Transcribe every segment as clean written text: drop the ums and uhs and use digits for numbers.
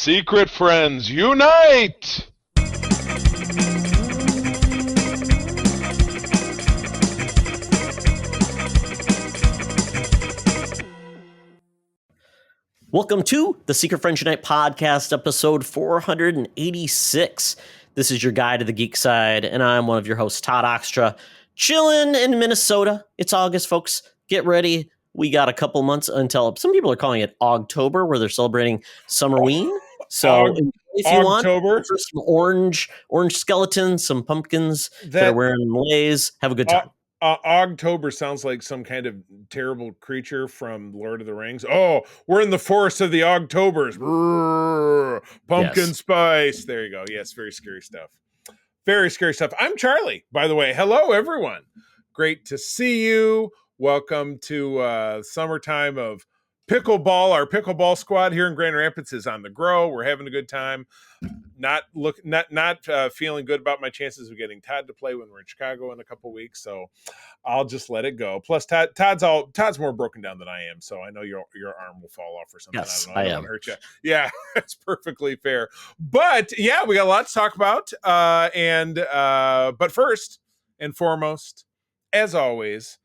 Secret friends, unite! Welcome to the Secret Friends Unite podcast, episode 486. This is your guide to the geek side, and I'm one of your hosts, Todd Oxtra, chilling in Minnesota. It's August, folks. Get ready. We got a couple months until, some people are calling it Ogtober, where they're celebrating Summerween. So if you want, for some orange skeletons, some pumpkins that are wearing leis, have a good time. Ogtober sounds like some kind of terrible creature from Lord of the Rings. Oh, we're in the forest of the Ogtobers. Brrr, pumpkin spice. There you go. Yes, very scary stuff. Very scary stuff. I'm Charlie, by the way. Hello, everyone. Great to see you. Welcome to summertime of pickleball. Our pickleball squad here in Grand Rapids is on the grow. We're having a good time. Not feeling good about my chances of getting Todd to play when we're in Chicago in a couple weeks, so I'll just let it go. Plus, Todd's more broken down than I am, so I know your arm will fall off or something. Yes, I don't want to hurt you. Yeah, that's perfectly fair. But yeah, we got a lot to talk about, but first and foremost, as always,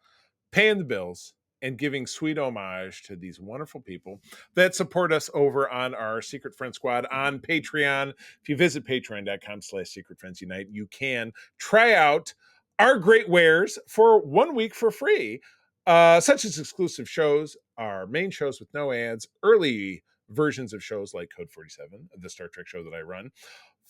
paying the bills and giving sweet homage to these wonderful people that support us over on our Secret Friend Squad on Patreon. If you visit patreon.com/secretfriendsunite, you can try out our great wares for 1 week for free, such as exclusive shows, our main shows with no ads, early versions of shows like Code 47, the Star Trek show that I run,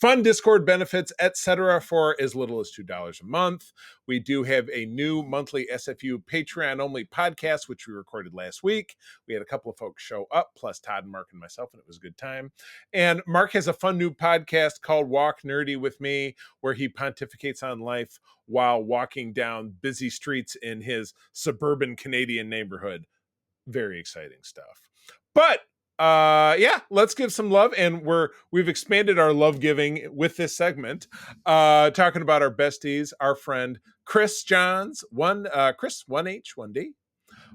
fun Discord benefits, etc., for as little as $2 a month. We do have a new monthly SFU Patreon-only podcast, which we recorded last week. We had a couple of folks show up, plus Todd and Mark and myself, and it was a good time. And Mark has a fun new podcast called Walk Nerdy with Me, where he pontificates on life while walking down busy streets in his suburban Canadian neighborhood. Very exciting stuff. But let's give some love, and we've expanded our love giving with this segment, talking about our besties, our friend Chris Johns, Chris 1H1D,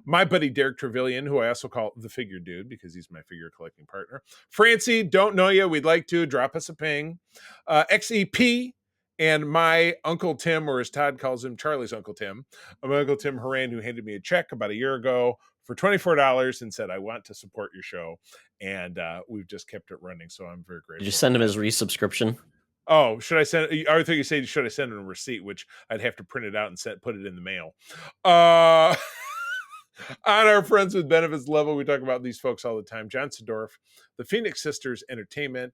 my buddy Derek Trevelyan, who I also call the Figure Dude because he's my figure collecting partner. Francie, don't know you, we'd like to drop us a ping. XEP. And my Uncle Tim, or as Todd calls him, Charlie's Uncle Tim, my Uncle Tim Horan, who handed me a check about a year ago for $24 and said, I want to support your show. And we've just kept it running. So I'm very grateful. Did you send him his resubscription? Oh, should I send? I thought you said, should I send him a receipt, which I'd have to print it out and put it in the mail. On our Friends with Benefits level, we talk about these folks all the time. John Sedorf, the Phoenix Sisters Entertainment,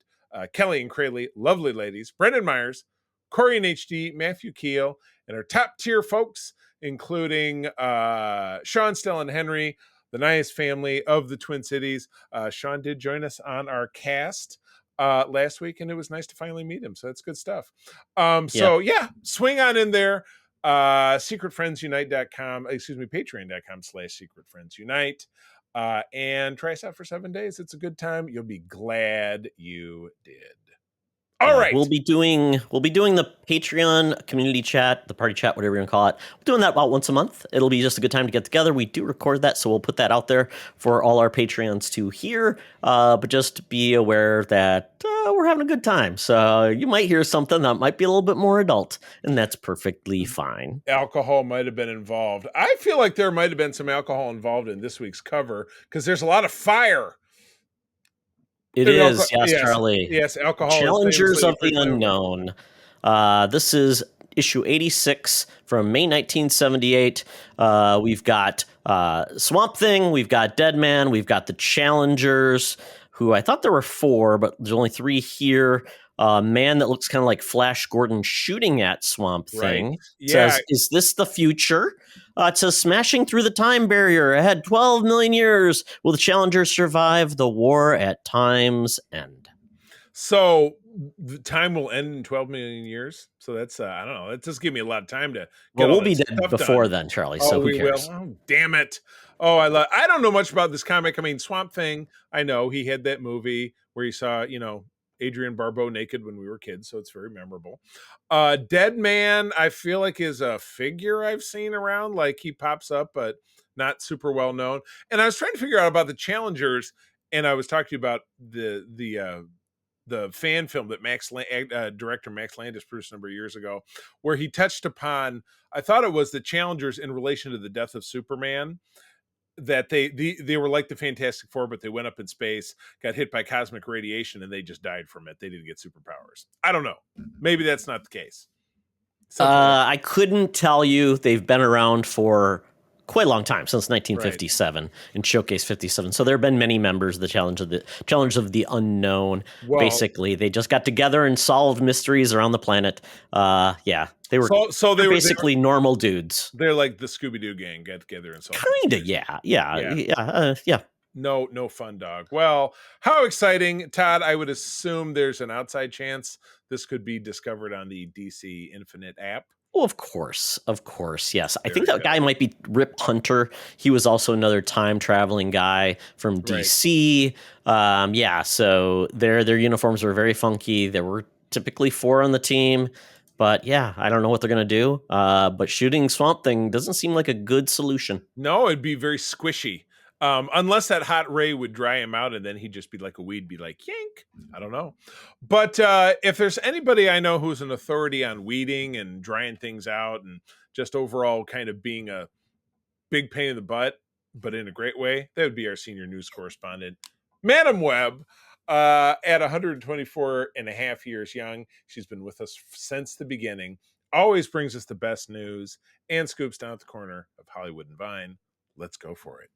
Kelly and Crayley, lovely ladies, Brendan Myers, Corey and HD, Matthew Keel, and our top tier folks, including Sean, Stella, and Henry, the nice family of the Twin Cities. Sean did join us on our cast last week, and it was nice to finally meet him. So that's good stuff. Swing on in there. Secretfriendsunite.com, patreon.com/secretfriendsunite. And try us out for 7 days. It's a good time. You'll be glad you did. All right. We'll be doing the Patreon community chat, the party chat, whatever you want to call it. We're doing that about once a month. It'll be just a good time to get together. We do record that, so we'll put that out there for all our Patreons to hear. But just be aware that we're having a good time. So you might hear something that might be a little bit more adult, and that's perfectly fine. Alcohol might have been involved. I feel like there might have been some alcohol involved in this week's cover because there's a lot of fire. It is, yes, Charlie. Yes, alcohol. Challengers of the Unknown. This is issue 86 from May 1978. We've got Swamp Thing, we've got Dead Man, we've got the Challengers, who I thought there were 4, but there's only 3 here. Man that looks kind of like Flash Gordon shooting at Swamp Thing. Right. Yeah. Says, is this the future? It says, smashing through the time barrier ahead 12 million years. Will the Challengers survive the war at time's end? So the time will end in 12 million years. So that's, I don't know. That just give me a lot of time to get we'll be dead before then, Charlie. So who cares? Oh, damn it. Oh, I don't know much about this comic. I mean, Swamp Thing, I know he had that movie where he saw, Adrienne Barbeau naked when we were kids, so it's very memorable. Dead Man, I feel like is a figure I've seen around, like he pops up, but not super well known. And I was trying to figure out about the Challengers, and I was talking to you about the the fan film that director Max Landis produced a number of years ago, where he touched upon, I thought it was the Challengers in relation to the death of Superman, that they were like the Fantastic Four, but they went up in space, got hit by cosmic radiation, and they just died from it. They didn't get superpowers. I don't know. Maybe that's not the case. I couldn't tell you. They've been around for quite a long time, since 1957, in Showcase 57. So there have been many members of the Challenge of the Unknown. Well, basically, they just got together and solved mysteries around the planet. They were they were basically normal dudes. They're like the Scooby-Doo gang, get together and solve. Kinda, yeah. No fun, dog. Well, how exciting, Todd. I would assume there's an outside chance this could be discovered on the DC Infinite app. Oh, of course, yes. I think that guy might be Rip Hunter. He was also another time-traveling guy from DC. Right. So their uniforms were very funky. There were typically 4 on the team. But yeah, I don't know what they're going to do. But shooting Swamp Thing doesn't seem like a good solution. No, it'd be very squishy. Unless that hot ray would dry him out and then he'd just be like a weed, be like, yank. I don't know. But if there's anybody I know who's an authority on weeding and drying things out and just overall kind of being a big pain in the butt, but in a great way, that would be our senior news correspondent, Madam Webb. At 124 and a half years young, she's been with us since the beginning, always brings us the best news and scoops down at the corner of Hollywood and Vine. Let's go for it.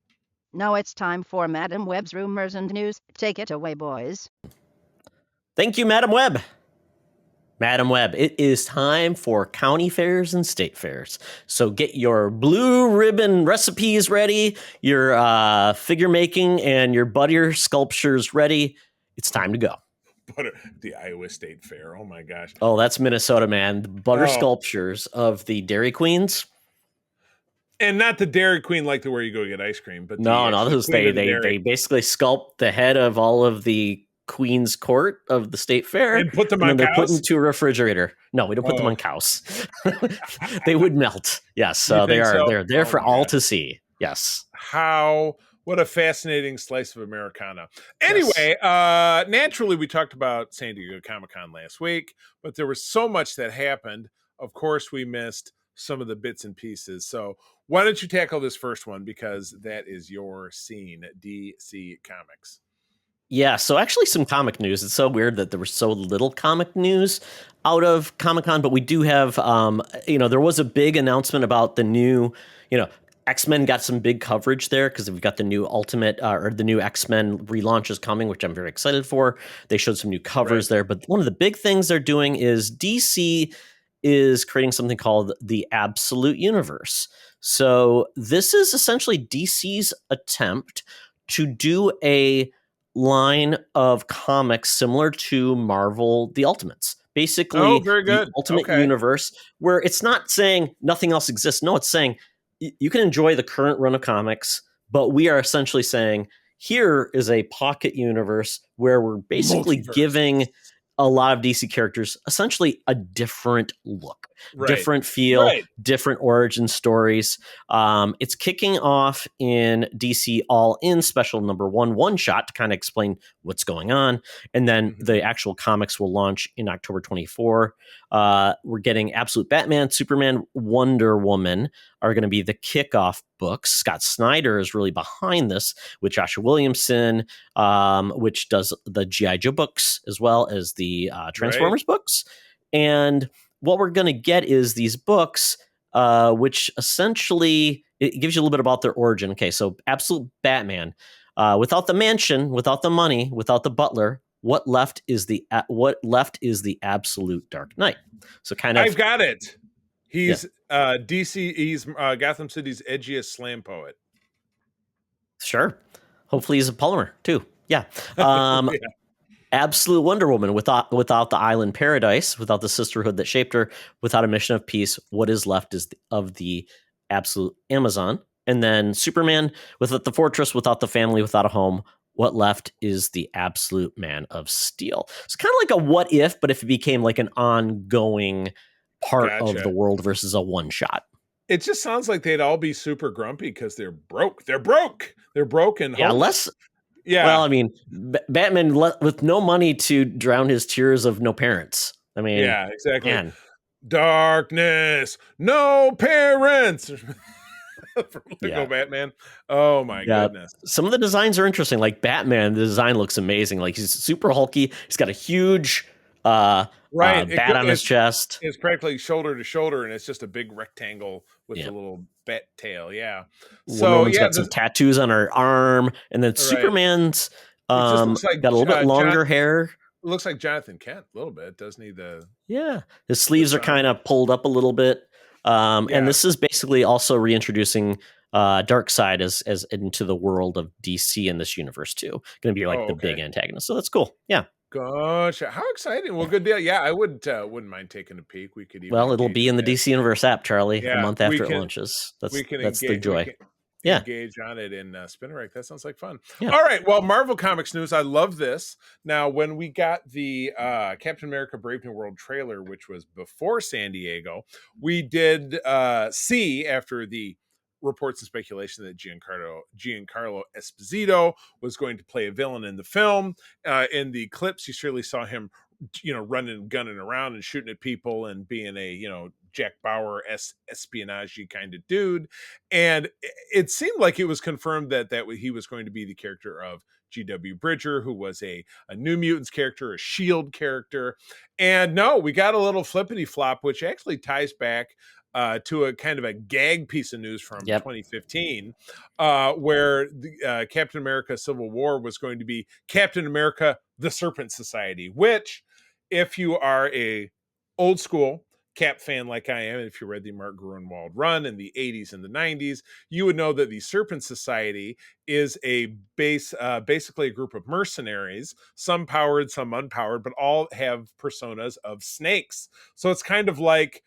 Now it's time for Madam Webb's Rumors and News. Take it away, boys. Thank you, Madam Webb. Madam Webb, it is time for county fairs and state fairs. So get your blue ribbon recipes ready, your figure making and your butter sculptures ready. It's time to go. The Iowa State Fair. Oh my gosh. Oh, that's Minnesota, man. The butter sculptures of the Dairy Queens. And not the Dairy Queen like the where you go get ice cream, but they basically sculpt the head of all of the Queen's Court of the State Fair and put them on cows. Put into a refrigerator. No, we don't put them on cows. They would melt. Yes, so they're there for all to see. Yes. What a fascinating slice of Americana. Anyway, naturally, we talked about San Diego Comic-Con last week, but there was so much that happened. Of course, we missed some of the bits and pieces. So why don't you tackle this first one, because that is your scene, DC Comics. Yeah, so actually some comic news. It's so weird that there was so little comic news out of Comic-Con, but we do have, there was a big announcement about the new, X-Men got some big coverage there because we've got the new Ultimate or the new X-Men relaunch is coming, which I'm very excited for. They showed some new covers there, but one of the big things they're doing is DC is creating something called the Absolute Universe. So this is essentially DC's attempt to do a line of comics similar to Marvel The Ultimates. Basically, the Ultimate Universe, where it's not saying nothing else exists. No, it's saying you can enjoy the current run of comics, but we are essentially saying here is a pocket universe where we're basically giving a lot of DC characters essentially a different look, different feel, different origin stories. It's kicking off in DC All In Special number 1 shot to kind of explain what's going on. And then the actual comics will launch in October 24. We're getting Absolute Batman, Superman, Wonder Woman are going to be the kickoff books. Scott Snyder is really behind this with Joshua Williamson, which does the G.I. Joe books as well as the Transformers books. And what we're going to get is these books, which essentially it gives you a little bit about their origin. Okay, so Absolute Batman, without the mansion, without the money, without the butler, what left is the absolute Dark Knight. So kind of, I've got it. He's DC. He's Gotham City's edgiest slam poet. Sure. Hopefully, he's a polymer too. Yeah. Absolute Wonder Woman without the island paradise, without the sisterhood that shaped her, without a mission of peace. What is left is of the absolute Amazon. And then Superman without the fortress, without the family, without a home. What left is the absolute Man of Steel. It's kind of like a what if, but if it became like an ongoing part of the world versus a one shot. It just sounds like they'd all be super grumpy because they're broke. They're broke. They're broke and homeless. Yeah. Well, I mean, Batman with no money to drown his tears of no parents. I mean, yeah, exactly. man. Darkness, no parents. From Lego Yeah. Batman. Oh my goodness. Some of the designs are interesting. Like Batman, the design looks amazing. Like he's super hulky. He's got a huge bat on his chest. It's practically shoulder to shoulder, and it's just a big rectangle with Yeah. a little bat tail. Yeah. Wonder Woman's got some tattoos on her arm, and then Superman's looks like, got a little bit longer hair. It looks like Jonathan Kent a little bit, doesn't he? His sleeves are kind of pulled up a little bit. And this is basically also reintroducing Darkseid as into the world of DC in this universe too. Going to be like the big antagonist. So that's cool. Yeah. Gosh, how exciting! Well, good deal. Yeah, I wouldn't mind taking a peek. We could even. Well, it'll be in the DC Universe app, Charlie, a month after it launches. That's the joy. Engage on it in Spinnerack. That sounds like fun. Yeah. All right. Well, Marvel Comics news. I love this. Now, when we got the Captain America: Brave New World trailer, which was before San Diego, we did see after the reports and speculation that Giancarlo Esposito was going to play a villain in the film. In the clips, you surely saw him, running, gunning around and shooting at people and being a, Jack Bauer espionage kind of dude. And it seemed like it was confirmed that he was going to be the character of G.W. Bridger, who was a New Mutants character, a S.H.I.E.L.D. character. And no, we got a little flippity flop, which actually ties back to a kind of a gag piece of news from 2015, where the Captain America Civil War was going to be Captain America, the Serpent Society, which, if you are a old school Cap fan like I am, if you read the Mark Gruenwald run in the 80s and the 90s, you would know that the Serpent Society is basically a group of mercenaries, some powered, some unpowered, but all have personas of snakes. So it's kind of like,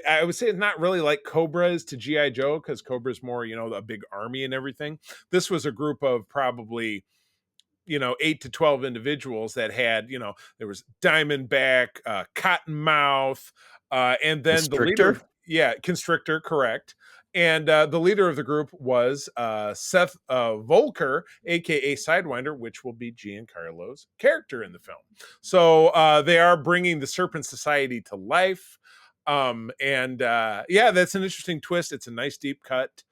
I would say it's not really like Cobra is to G.I. Joe, because Cobra is more, a big army and everything. This was a group of probably 8 to 12 individuals that had, there was Diamondback, Cottonmouth, and then Constrictor? the leader, Constrictor, correct. And the leader of the group was Seth Volker, aka Sidewinder, which will be Giancarlo's character in the film. So they are bringing the Serpent Society to life. That's an interesting twist. It's a nice deep cut.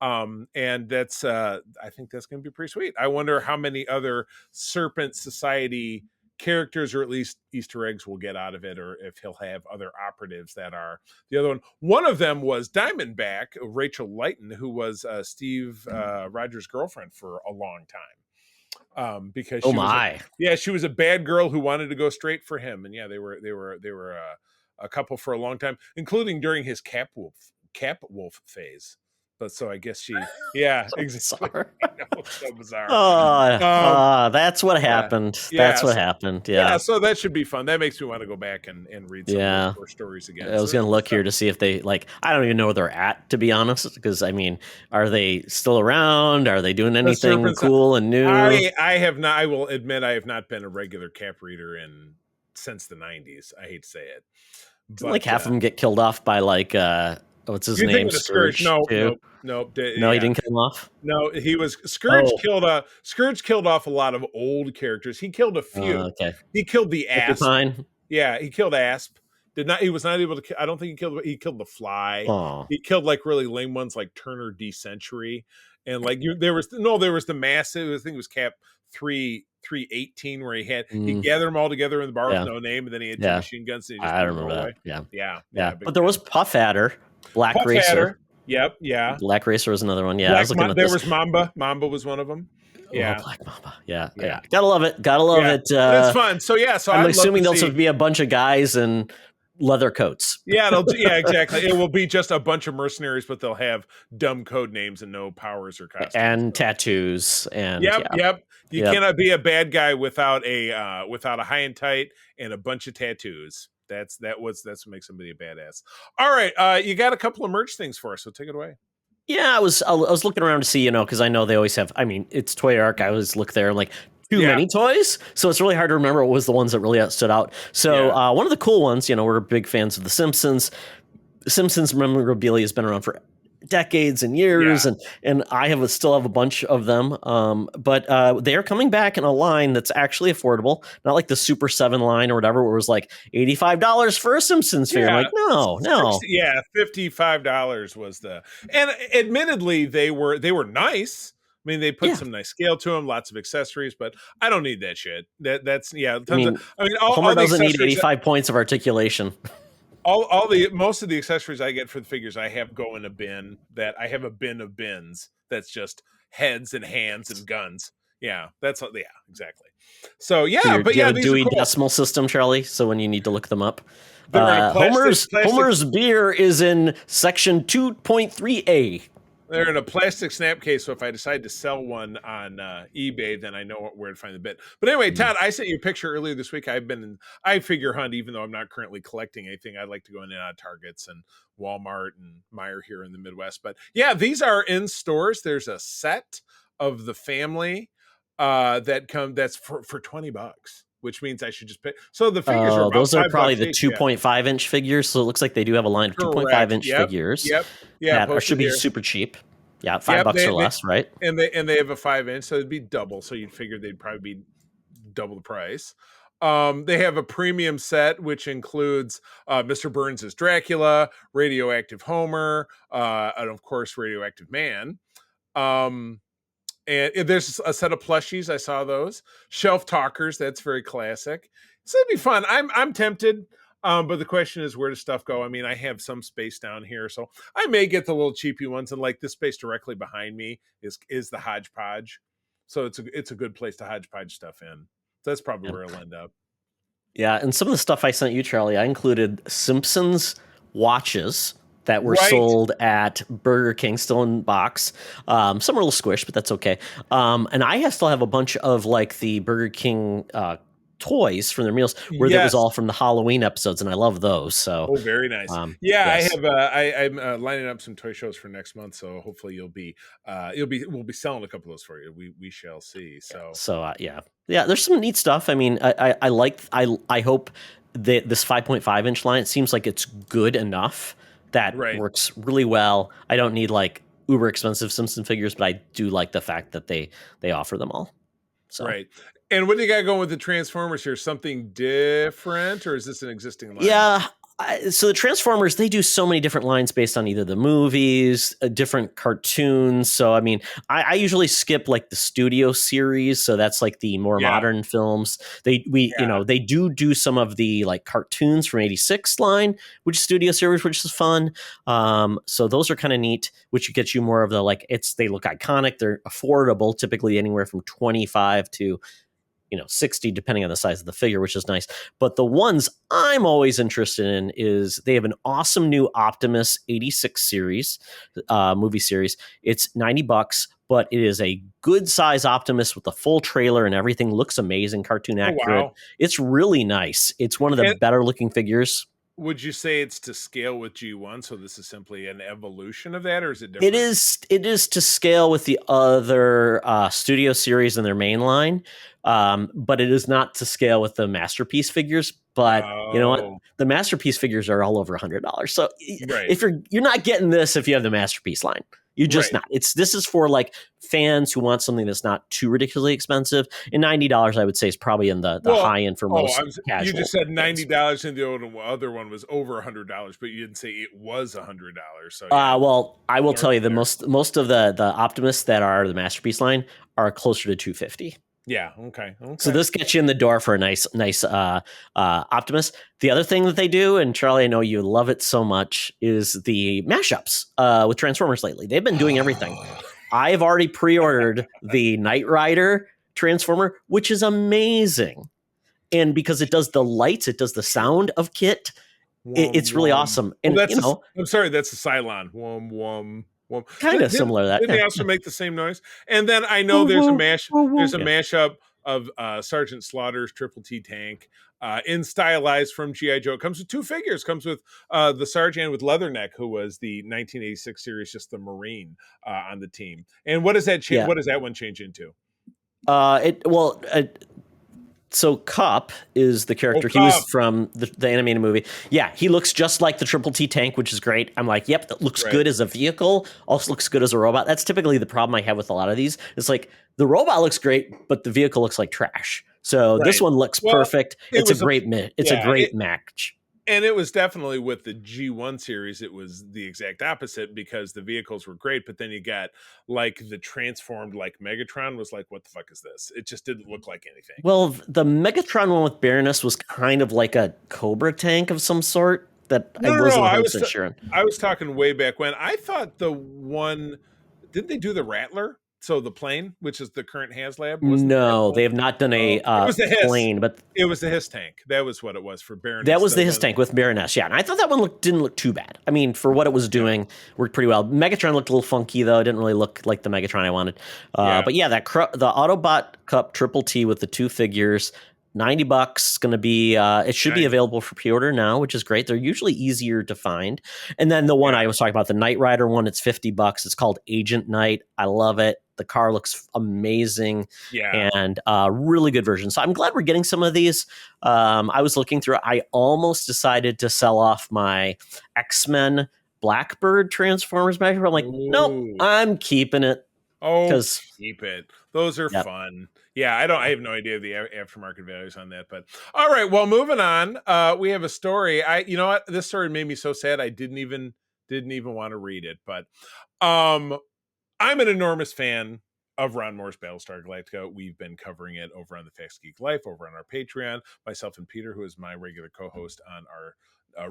And that's I think that's going to be pretty sweet. I wonder how many other Serpent Society characters, or at least Easter eggs, we'll get out of it, or if he'll have other operatives that are the other one. One of them was Diamondback, Rachel Lighton, who was Steve Rogers' girlfriend for a long time. Because she was a bad girl who wanted to go straight for him, and they were a couple for a long time, including during his Cap Wolf phase. But so I guess she, exactly. So bizarre. That's what happened. That's what happened. Yeah. So that should be fun. That makes me want to go back and read some of those stories again. I was going to look here to see if they I don't even know where they're at, to be honest, because I mean, are they still around? Are they doing anything cool and new? I have not. I will admit I have not been a regular Cap reader since the 90s. I hate to say it. Didn't half of them get killed off by what's his name? Scourge. No, he didn't kill him off. No, he was Scourge. Scourge killed off a lot of old characters. He killed a few. He killed the Asp. He killed Asp. He was not able to. I don't think he killed the Fly. He killed really lame ones like Turner D Century, and there was the massive. I think it was Cap 318 where he gathered them all together in the bar with no name, and then he had two machine guns. And he just remember that. Yeah. But there was Puff Adder, Black Racer. Yep. Yeah. Black Racer was another one. Yeah. I was looking at there was Mamba. Mamba was one of them. Yeah. Black Mamba. Yeah. Gotta love it. It's fun. So I'm assuming there'll be a bunch of guys in leather coats. Exactly. It will be just a bunch of mercenaries, but they'll have dumb code names and no powers or costumes. And tattoos. And Yep. You cannot be a bad guy without a high and tight and a bunch of tattoos. That's what makes somebody a badass. All right, you got a couple of merch things for us, so take it away. Yeah, I was looking around to see, because I know they always have. I mean, it's Toy Arc. I always look there and too many toys, so it's really hard to remember what was the ones that really stood out. So one of the cool ones, we're big fans of The Simpsons. The Simpsons memorabilia has been around decades and years, and I still have a bunch of them. But they're coming back in a line that's actually affordable, not like the Super 7 line or whatever, where it was like $85 for a Simpsons figure. I'm like, no. Yeah, $55 was and admittedly they were nice. I mean, they put some nice scale to them, lots of accessories, but I don't need that shit. That's Homer doesn't need 85 points of articulation. Most of the accessories I get for the figures I have go in a bin. That I have a bin of bins that's just heads and hands and guns. Yeah, exactly. So do you have a Dewey Decimal System, Charlie? So when you need to look them up, Homer's beer is in section 2.3A. They're in a plastic snap case, so if I decide to sell one on eBay, then I know where to find the bit. But anyway, Todd, I sent you a picture earlier this week. I figure hunt, even though I'm not currently collecting anything. I like to go in and out of Targets and Walmart and Meijer here in the Midwest. But yeah, these are in stores. There's a set of the family that's for $20. Which means I should just pay. So the figures are about those are probably the 2.5 inch figures. So it looks like they do have a line of 2.5 inch figures. Yep. Yeah. That should be super cheap. Yeah, $5 or less, right? And they have a 5 inch, so it'd be double. So you'd figure they'd probably be double the price. They have a premium set, which includes Mr. Burns' Dracula, Radioactive Homer, and of course Radioactive Man. And there's a set of plushies. I saw those shelf talkers. That's very classic. So it'd be fun. I'm tempted. But the question is, where does stuff go? I mean, I have some space down here, so I may get the little cheapy ones. And like this space directly behind me is the hodgepodge. So it's a good place to hodgepodge stuff in. So that's probably where I'll end up. Yeah. And some of the stuff I sent you, Charlie, I included Simpsons watches that were sold at Burger King, still in box. Some are a little squished, but that's okay. And I still have a bunch of like the Burger King toys from their meals where that was all from the Halloween episodes, and I love those. So very nice. Yes. I'm lining up some toy shows for next month, so hopefully we'll be selling a couple of those for you. We shall see. So there's some neat stuff. I mean, I hope that this 5.5 inch line, it seems like it's good enough that works really well. I don't need like uber expensive Simpson figures, but I do like the fact that they offer them all. So. Right. And what do you got going with the Transformers here? Something different, or is this an existing line? Yeah. So the Transformers, they do so many different lines based on either the movies, different cartoons. So, I mean, I usually skip like the studio series. So that's like the more modern films. They do some of the like cartoons from 86 line, which is studio series, which is fun. So those are kind of neat, which gets you more of the, like, they look iconic. They're affordable, typically anywhere from 25 to 60, depending on the size of the figure, which is nice. But the ones I'm always interested in is they have an awesome new Optimus 86 series, movie series. It's $90, but it is a good size Optimus with the full trailer and everything. Looks amazing, cartoon accurate. Wow. It's really nice. It's one of the better looking figures. Would you say it's to scale with G1? So this is simply an evolution of that, or is it different? It is to scale with the other studio series in their main line, but it is not to scale with the Masterpiece figures. But you know what? The Masterpiece figures are all over $100. So if you're not getting this if you have the Masterpiece line. You're just not. This is for like fans who want something that's not too ridiculously expensive. And $90, I would say, is probably in the high end for most casual. You just said $90, and the other one was over $100, but you didn't say it was $100. So well, I will tell you the most of the Optimists that are the Masterpiece line are closer to $250. Yeah. Okay. So this gets you in the door for a nice Optimus. The other thing that they do, and Charlie, I know you love it so much, is the mashups with Transformers lately. They've been doing everything. I've already pre-ordered the Knight Rider Transformer, which is amazing. And because it does the lights, it does the sound of Kit. It's really awesome. And I'm sorry, that's a Cylon. Kind of similar to that. Didn't they also make the same noise? And then I know there's a mashup of Sergeant Slaughter's Triple T tank in stylized from G.I. Joe. It comes with two figures. Comes with the Sergeant with Leatherneck, who was the 1986 series, just the Marine on the team. And what does that change? What does that one change into? So Cup is the character. He was from the animated movie. Yeah, he looks just like the Triple T tank, which is great. I'm like, yep, that looks good as a vehicle. Also looks good as a robot. That's typically the problem I have with a lot of these. It's like the robot looks great, but the vehicle looks like trash. So this one looks perfect. It's a great match. And it was definitely with the G1 series, it was the exact opposite because the vehicles were great, but then you got like the transformed like Megatron was like, what the fuck is this? It just didn't look like anything. Well, the Megatron one with Baroness was kind of like a Cobra tank of some sort that I wasn't 100% sure. I was talking way back when. I thought the one, didn't they do the Rattler? So the plane, which is the current HasLab? No, they have not done a plane, but it was the Hiss tank. That was what it was for Baroness. That was the Hiss tank with Baroness, yeah. And I thought that one didn't look too bad. I mean, for what it was doing, worked pretty well. Megatron looked a little funky, though. It didn't really look like the Megatron I wanted. But yeah, the Autobot Cup Triple T with the 2 figures, $90 going to be it should be available for pre-order now, which is great. They're usually easier to find. And then the one I was talking about, the Knight Rider one, it's $50. It's called Agent Knight. I love it. The car looks amazing and really good version. So I'm glad we're getting some of these. I was looking through. I almost decided to sell off my X-Men Blackbird Transformers match. I'm like, nope, I'm keeping it. Oh, keep it. Those are fun. Yeah, I have no idea the aftermarket values on that, but all right. Well, moving on. We have a story. You know what? This story made me so sad. I didn't even want to read it, but I'm an enormous fan of Ron Moore's Battlestar Galactica. We've been covering it over on the Facts Geek Life, over on our Patreon. Myself and Peter, who is my regular co-host on our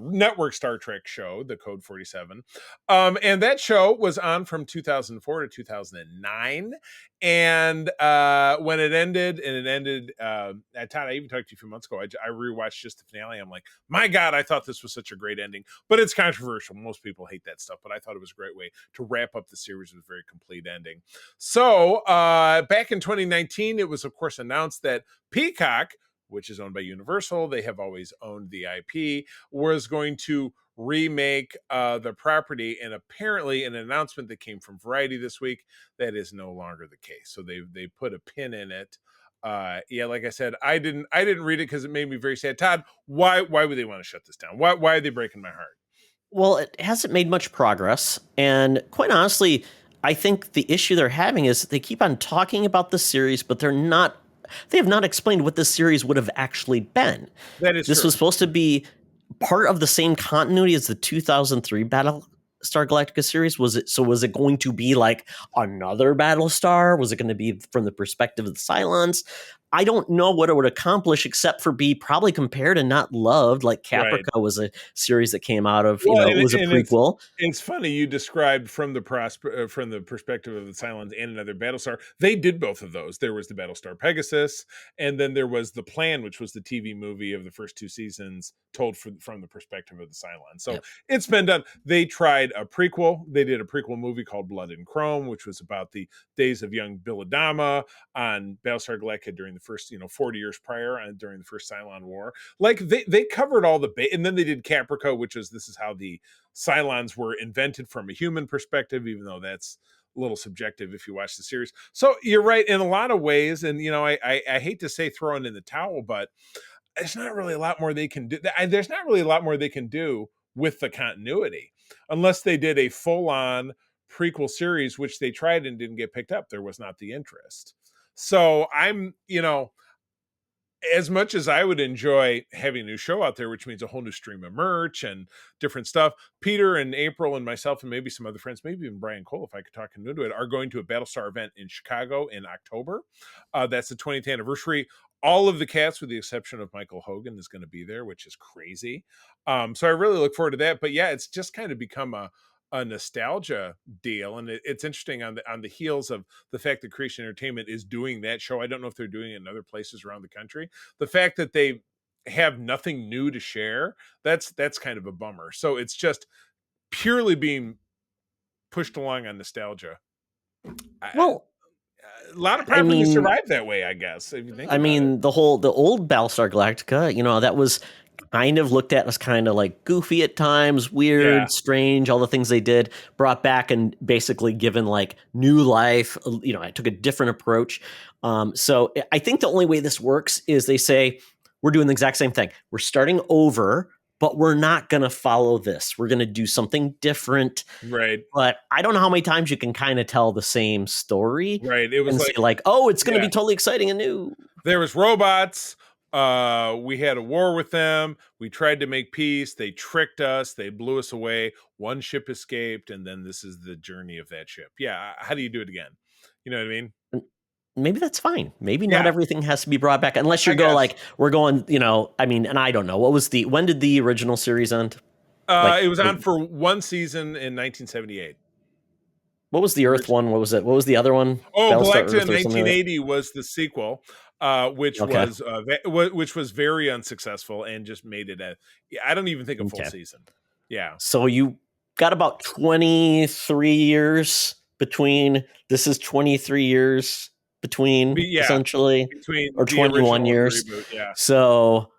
network Star Trek show, the Code 47. And that show was on from 2004 to 2009. And when it ended, Todd, I even talked to you a few months ago, I rewatched just the finale. I'm like, my God, I thought this was such a great ending. But it's controversial. Most people hate that stuff, but I thought it was a great way to wrap up the series with a very complete ending. So back in 2019, it was, of course, announced that Peacock, which is owned by Universal, they have always owned the IP, was going to remake the property. And apparently an announcement that came from Variety this week, that is no longer the case. So they put a pin in it. Like I said, I didn't read it because it made me very sad. Todd, why would they want to shut this down? Why are they breaking my heart? Well, it hasn't made much progress. And quite honestly, I think the issue they're having is they keep on talking about the series, but they have not explained what this series would have actually been. This was supposed to be part of the same continuity as the 2003 Battlestar Galactica series. Was it going to be like another Battlestar? Was it going to be from the perspective of the Cylons? I don't know what it would accomplish except for be probably compared and not loved. Like Caprica was a series that came out of, it was a prequel. It's funny you described from the perspective of the Cylons and another Battlestar. They did both of those. There was the Battlestar Pegasus, and then there was The Plan, which was the TV movie of the first 2 seasons told from the perspective of the Cylons. So it's been done. They tried a prequel. They did a prequel movie called Blood and Chrome, which was about the days of young Bill Adama on Battlestar Galactica during the first 40 years prior, and during the first Cylon War. Like they covered all the and then they did Caprica, which is this is how the Cylons were invented from a human perspective, even though that's a little subjective if you watch the series. So you're right in a lot of ways, and I hate to say throwing in the towel, but there's not really a lot more they can do. There's not really a lot more they can do with the continuity unless they did a full-on prequel series, which they tried and didn't get picked up. There was not the interest. So I'm, as much as I would enjoy having a new show out there, which means a whole new stream of merch and different stuff, Peter and April and myself and maybe some other friends, maybe even Brian Cole, if I could talk him into it, are going to a Battlestar event in Chicago in October. That's the 20th anniversary. All of the cast, with the exception of Michael Hogan, is going to be there, which is crazy. So I really look forward to that. But yeah, it's just kind of become a nostalgia deal, and it's interesting on the heels of the fact that Creation Entertainment is doing that show. I don't know if they're doing it in other places around the country. The fact that they have nothing new to share, that's kind of a bummer. So it's just purely being pushed along on nostalgia. Well, a lot of properties survive that way, I guess. If you think the old Battlestar Galactica, that was kind of looked at as kind of like goofy at times, weird, Yeah. strange, all the things they did, brought back and basically given like new life. I took a different approach. So I think the only way this works is they say, we're doing the exact same thing. We're starting over, but we're not going to follow this. We're going to do something different. Right. But I don't know how many times you can kind of tell the same story. Right. It was and like, say like, oh, it's going to be totally exciting and new. There was robots. We had a war with them. We tried to make peace. They tricked us. They blew us away. One ship escaped, and then this is the journey of that ship. Yeah. How do you do it again? You know what I mean? Maybe that's fine. Maybe not everything has to be brought back unless you go like, we're going, and I don't know. When did the original series end? It was on for one season in 1978. What was the Earth one? What was it? What was the other one? Oh, Battlestar Galactica Earth or something 1980 was the sequel, which was very unsuccessful and just made it I don't even think a full season. Yeah. So you got about 23 years between. This is 23 years between, essentially, or 21 years. Reboot, So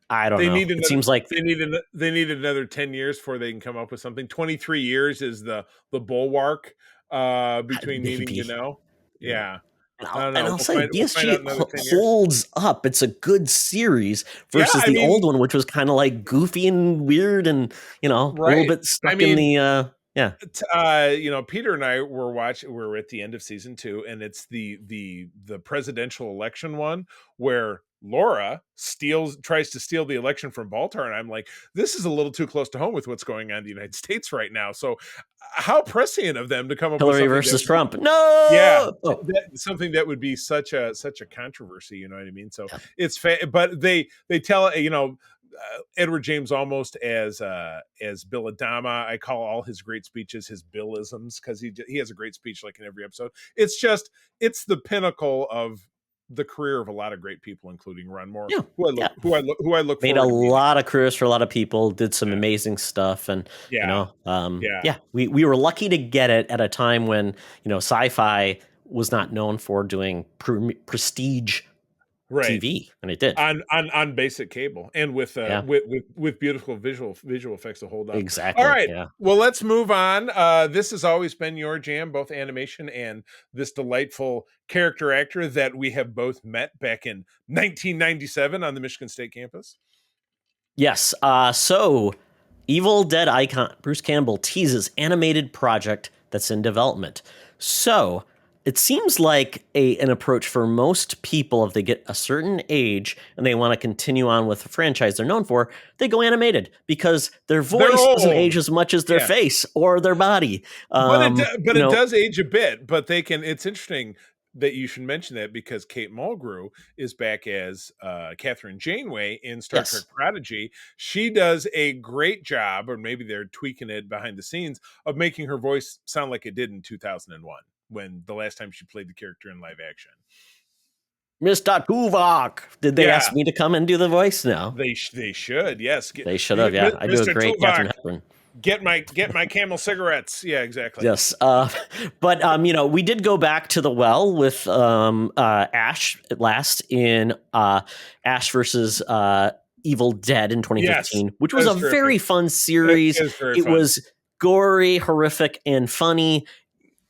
I don't know. It seems like they need another 10 years before they can come up with something. 23 years is the bulwark between needing to know. Yeah. I'll say BSG holds up. It's a good series versus the old one, which was kind of like goofy and weird and, a little bit stuck in the Peter and I we're at the end of season 2, and it's the presidential election one where Laura tries to steal the election from Baltar, and I'm like, this is a little too close to home with what's going on in the United States right now. So how prescient of them to come up with Hillary versus Trump. No. Yeah. Something that would be such a controversy, you know what I mean? So it's but they tell, Edward James Olmos as Bill Adama. I call all his great speeches his Billisms because he has a great speech like in every episode. It's the pinnacle of the career of a lot of great people, including Ron Moore, who I look made a lot of careers for a lot of people, did some amazing stuff, and we were lucky to get it at a time when sci-fi was not known for doing prestige TV, and it did on basic cable and with beautiful visual effects to hold up. Exactly. All right. Yeah. Well, let's move on. This has always been your jam, both animation and this delightful character actor that we have both met back in 1997 on the Michigan State campus. Yes. So Evil Dead icon Bruce Campbell teases animated project that's in development. So it seems like an approach for most people, if they get a certain age and they want to continue on with a franchise they're known for, they go animated because their voice doesn't age as much as their face or their body. But it does age a bit, but they can. It's interesting that you should mention that because Kate Mulgrew is back as Catherine Janeway in Star Trek Prodigy. She does a great job, or maybe they're tweaking it behind the scenes, of making her voice sound like it did in 2001. When the last time she played the character in live action. Mr. Tuvok. Did they ask me to come and do the voice now? They should, yes. They should have, yeah. I do a great Catherine Hepburn. Get my Camel cigarettes. Yeah, exactly. Yes. But we did go back to the well with Ash at last in Ash versus Evil Dead in 2015, which was a very fun series. It was gory, horrific, and funny.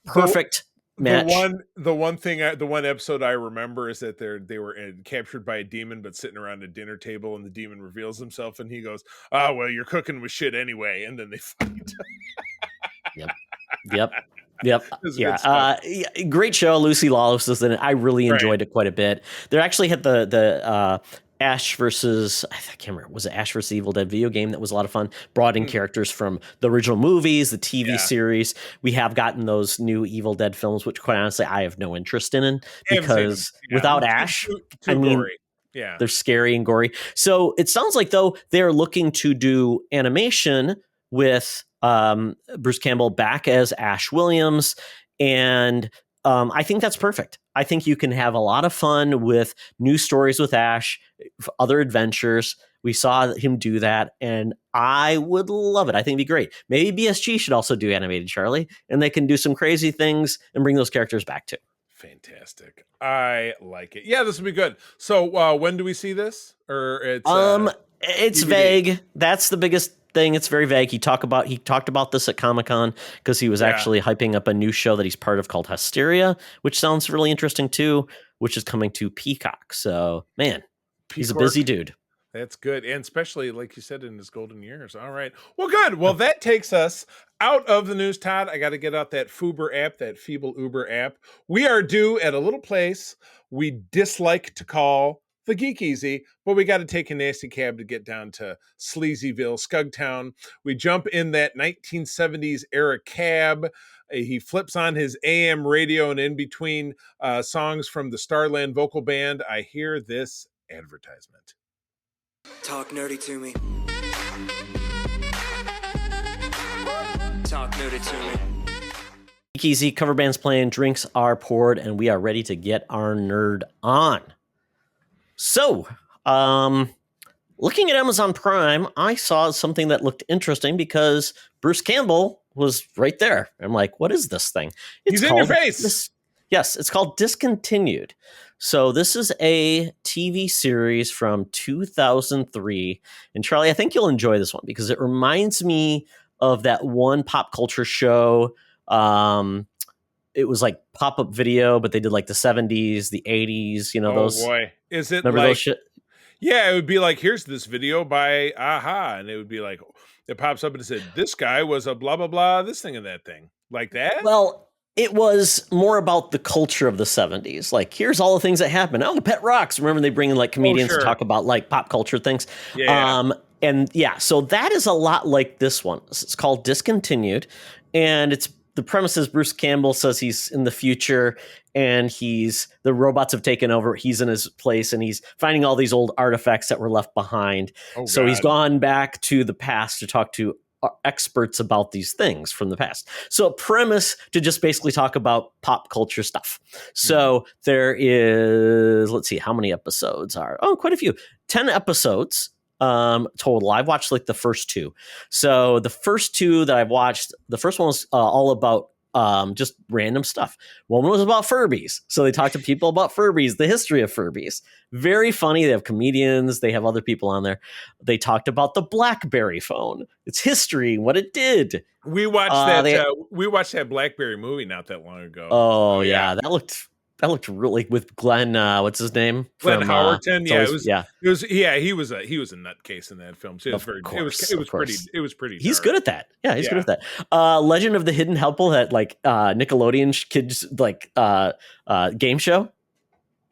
Perfect match. The one episode I remember is that they were captured by a demon, but sitting around a dinner table, and the demon reveals himself, and he goes, "Oh well, you're cooking with shit anyway," and then they fight. Yep. Yeah. Great show. Lucy Lawless is in it. I really enjoyed it quite a bit. They actually had the Ash versus, I can't remember, was it Ash versus Evil Dead video game that was a lot of fun? Brought in characters from the original movies, the TV series. We have gotten those new Evil Dead films, which quite honestly I have no interest in because without Ash, gory. They're scary and gory. So it sounds like though they're looking to do animation with Bruce Campbell back as Ash Williams, and I think that's perfect. I think you can have a lot of fun with new stories with Ash, other adventures. We saw him do that, and I would love it. I think it'd be great. Maybe BSG should also do animated, Charlie, and they can do some crazy things and bring those characters back too. Fantastic. I like it. Yeah, this will be good. So when do we see this? Or it's it's DVD? vague. That's the biggest thing. It's very vague. He talked about this at Comic-Con because he was actually hyping up a new show that he's part of called Hysteria, which sounds really interesting too, which is coming to Peacock. So, man, he's a busy dude. That's good. And especially, like you said, in his golden years. All right. Well, good. Well, that takes us out of the news, Todd. I got to get out that Fuber app, that feeble Uber app. We are due at a little place we dislike to call the Geek Easy, but we got to take a nasty cab to get down to Sleazyville, Scugtown. We jump in that 1970s era cab. He flips on his AM radio, and in between songs from the Starland vocal band, I hear this advertisement. Talk nerdy to me. Talk nerdy to me. Geek Easy, cover bands playing, drinks are poured, and we are ready to get our nerd on. So, looking at Amazon Prime, I saw something that looked interesting because Bruce Campbell was right there. I'm like, what is this thing? He's in your face. Yes, it's called Discontinued. So this is a TV series from 2003. And Charlie, I think you'll enjoy this one because it reminds me of that one pop culture show. It was like pop-up video, but they did like the 70s, the 80s, those. Oh boy. Is it remember like those shit? Yeah, it would be like, here's this video by Aha, and it would be like, it pops up and it said, this guy was a blah blah blah, this thing and that thing. Like that? Well, it was more about the culture of the 70s. Like, here's all the things that happened. Oh, Pet Rocks. Remember they bring in like comedians to talk about like pop culture things. Yeah. So that is a lot like this one. It's called Discontinued. And the premise is Bruce Campbell says he's in the future and the robots have taken over. He's in his place and he's finding all these old artifacts that were left behind. Oh, so he's gone back to the past to talk to experts about these things from the past. So a premise to just basically talk about pop culture stuff. So there is, let's see, how many episodes are? Oh, quite a few. 10 episodes total. I've watched like the first two. So the first two that I've watched, the first one was all about just random stuff. One was about Furbies. So they talked to people about Furbies, the history of Furbies. Very funny. They have comedians. They have other people on there. They talked about the BlackBerry phone, its history, what it did. We watched we watched that BlackBerry movie not that long ago. Oh yeah. That looked really with Glenn. What's his name? Glenn Howerton. He was a nutcase in that film. So it was pretty. He's dark. good at that. Yeah, he's good at that. Legend of the Hidden Helper, that like Nickelodeon kids like game show.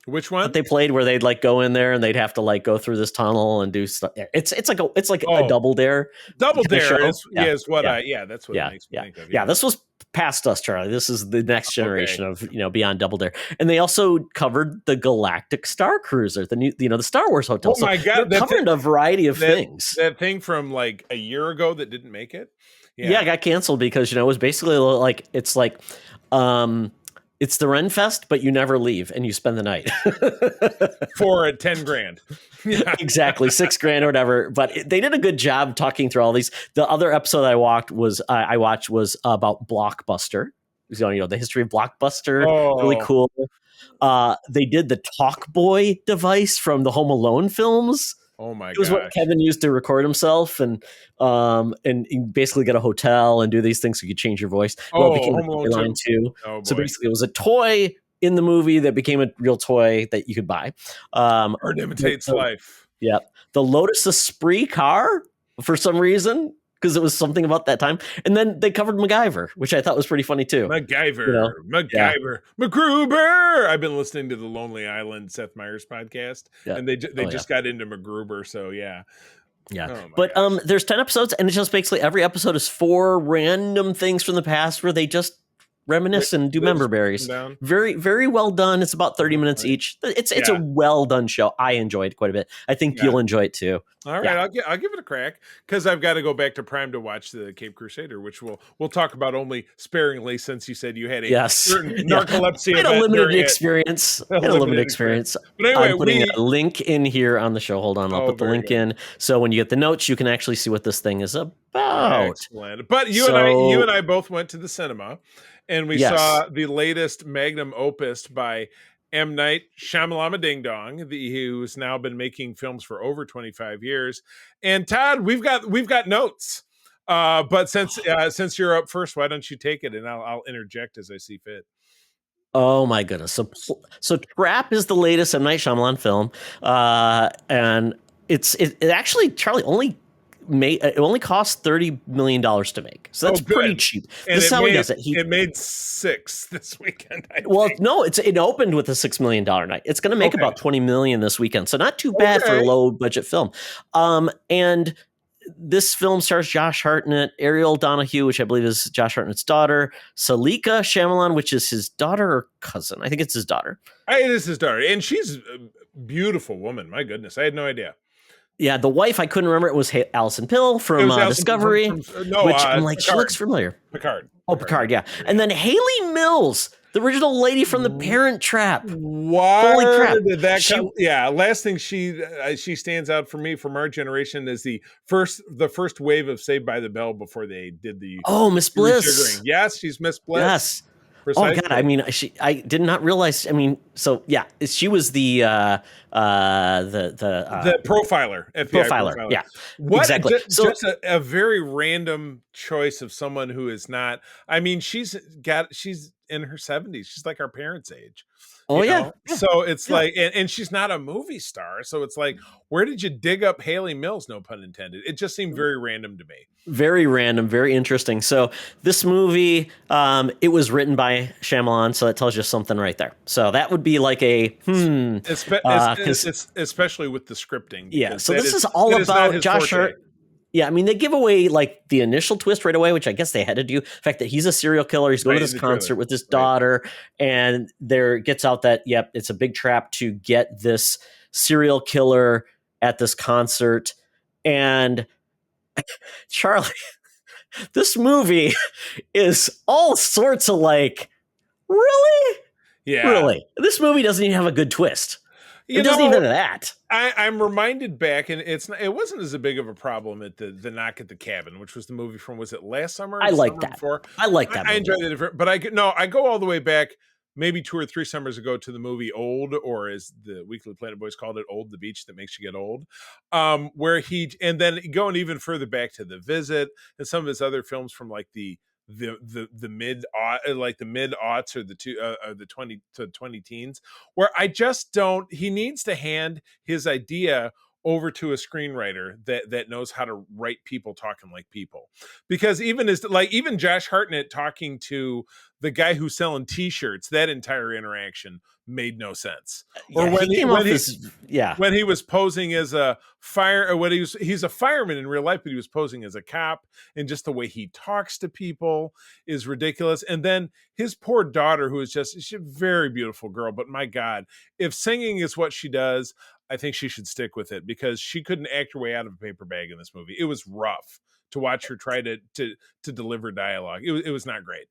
Which one? That they played where they'd like go in there and they'd have to like go through this tunnel and do stuff. It's like a Double Dare. Double Dare is what that's what it makes me think of. Yeah, this was past us, Charlie. This is the next generation of beyond Double Dare. And they also covered the Galactic Star Cruiser, the new the Star Wars hotel. Oh my God, they covered a variety of things. That thing from like a year ago that didn't make it. Yeah, it got canceled because it was basically like it's the Renfest, but you never leave and you spend the night for 10 grand. Yeah. Exactly. $6,000 or whatever. But they did a good job talking through all these. The other episode I watched was about Blockbuster. The history of Blockbuster. Really cool. They did the Talk Boy device from the Home Alone films. Oh my god! It was what Kevin used to record himself and basically get a hotel and do these things so you could change your voice. Well, it became a toy line too. So basically, it was a toy in the movie that became a real toy that you could buy. Or it imitates life. Yeah, the Lotus Esprit car for some reason, because it was something about that time. And then they covered MacGyver, which I thought was pretty funny too. MacGyver. MacGruber. I've been listening to the Lonely Island Seth Meyers podcast, and they just got into MacGruber. So yeah. Yeah. But there's 10 episodes, and it's just basically every episode is 4 random things from the past where they just reminisce and do member berries. Very, very well done. It's about 30 minutes each. It's a well done show. I enjoyed it quite a bit. I think you'll enjoy it too. All right, I'll give it a crack because I've got to go back to Prime to watch the Cape Crusader, which we'll talk about only sparingly since you said you had a certain narcolepsy. I had a limited experience. But anyway, I'm putting a link in here on the show. Hold on, I'll put the link in. So when you get the notes, you can actually see what this thing is about. Excellent. But you So- and I both went to the cinema, and we Yes. saw the latest magnum opus by M. Night Shyamalan Ding Dong, who's now been making films for over 25 years. And Todd, we've got notes. But since you're up first, why don't you take it, and I'll interject as I see fit. Oh my goodness! So Trap is the latest M. Night Shyamalan film, and it actually, Charlie, it only cost $30 million to make, so that's pretty cheap. And this is how he does it. It made 6 this weekend. Well, no, it opened with a $6 million night. It's going to make about $20 million this weekend, so not too bad for a low budget film. And this film stars Josh Hartnett, Ariel Donahue, which I believe is Josh Hartnett's daughter, Salika Shyamalan, which is his daughter or cousin. I think it's his daughter. It is his daughter, and she's a beautiful woman. My goodness, I had no idea. Yeah, the wife, I couldn't remember. It was Alison Pill from Discovery, which I'm like, Picard. She looks familiar. Picard. Oh, Picard, yeah. And then Haley Mills, the original lady from The Parent Trap. What? Holy crap. Did that last thing she stands out for me from our generation is the first wave of Saved by the Bell before they did the Miss Bliss. Yes, she's Miss Bliss. Yes. Precisely. Oh God! I mean, I did not realize. I mean, so yeah, she was the profiler, FBI profiler. Yeah, exactly. Just a very random choice of someone who is not. I mean, she's in her 70s. She's like our parents' age. Oh yeah. So it's like, and she's not a movie star. So it's like, where did you dig up Haley Mills? No pun intended. It just seemed very random to me. Very random, very interesting. So this movie, it was written by Shyamalan, so that tells you something right there. So that would be like a especially with the scripting. Yeah. So this is all about Josh Hart. Yeah, I mean, they give away like the initial twist right away, which I guess they had to do. The fact that he's a serial killer, he's going to this concert with his daughter, and there gets out that, it's a big trap to get this serial killer at this concert. And Charlie, this movie is all sorts of like, really? Yeah. Really? This movie doesn't even have a good twist. It doesn't even have that. I'm reminded back, and it wasn't as big of a problem at the Knock at the Cabin, which was the movie from, was it last summer? I like that. I like that. I enjoyed it, but I go all the way back, maybe 2 or 3 summers ago, to the movie Old, or as the Weekly Planet Boys called it, Old, the Beach That Makes You Get Old, where and then going even further back to The Visit and some of his other films from like the mid aughts or the 20 to 20 teens, where I just don't. He needs to hand his idea over to a screenwriter that knows how to write people talking like people, because even Josh Hartnett talking to the guy who's selling T-shirts, that entire interaction made no sense. Or when he was posing as a he's a fireman in real life, but he was posing as a cop, and just the way he talks to people is ridiculous. And then his poor daughter, who is she's a very beautiful girl, but my God, if singing is what she does, I think she should stick with it, because she couldn't act her way out of a paper bag in this movie. It was rough to watch her try to deliver dialogue. It was not great.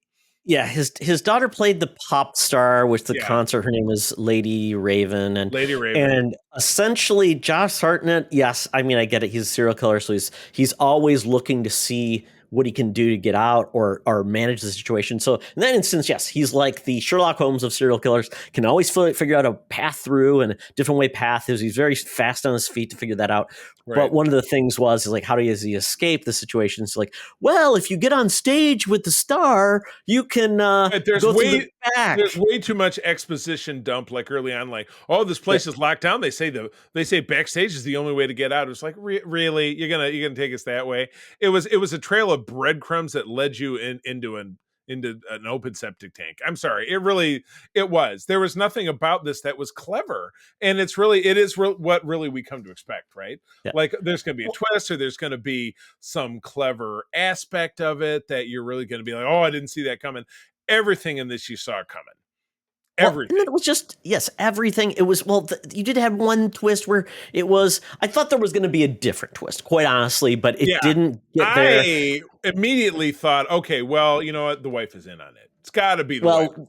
Yeah, his daughter played the pop star with the concert. Her name was Lady Raven. And essentially Josh Hartnett, yes, I mean, I get it. He's a serial killer, so he's always looking to see what he can do to get out or manage the situation. So in that instance, yes, he's like the Sherlock Holmes of serial killers, can always figure out a path through, and a different way path is. He's very fast on his feet to figure that out. Right. But one of the things is like, how does he escape the situation? It's like, well, if you get on stage with the star, you can go through the back. There's way too much exposition dump, like early on, like, oh, this place is locked down. They say backstage is the only way to get out. It's like, really, you're gonna take us that way? It was a trail of breadcrumbs that led you into an open septic tank. I'm sorry. It was. There was nothing about this that was clever. And it is what really we come to expect, right? Yeah. Like, there's going to be a twist, or there's going to be some clever aspect of it that you're really going to be like, oh, I didn't see that coming. Everything in this you saw coming. Everything. It was just, everything. It was, you did have one twist where I thought there was going to be a different twist, quite honestly, but it didn't get there. I immediately thought, okay, well, you know what? The wife is in on it. It's got to be the wife. Well,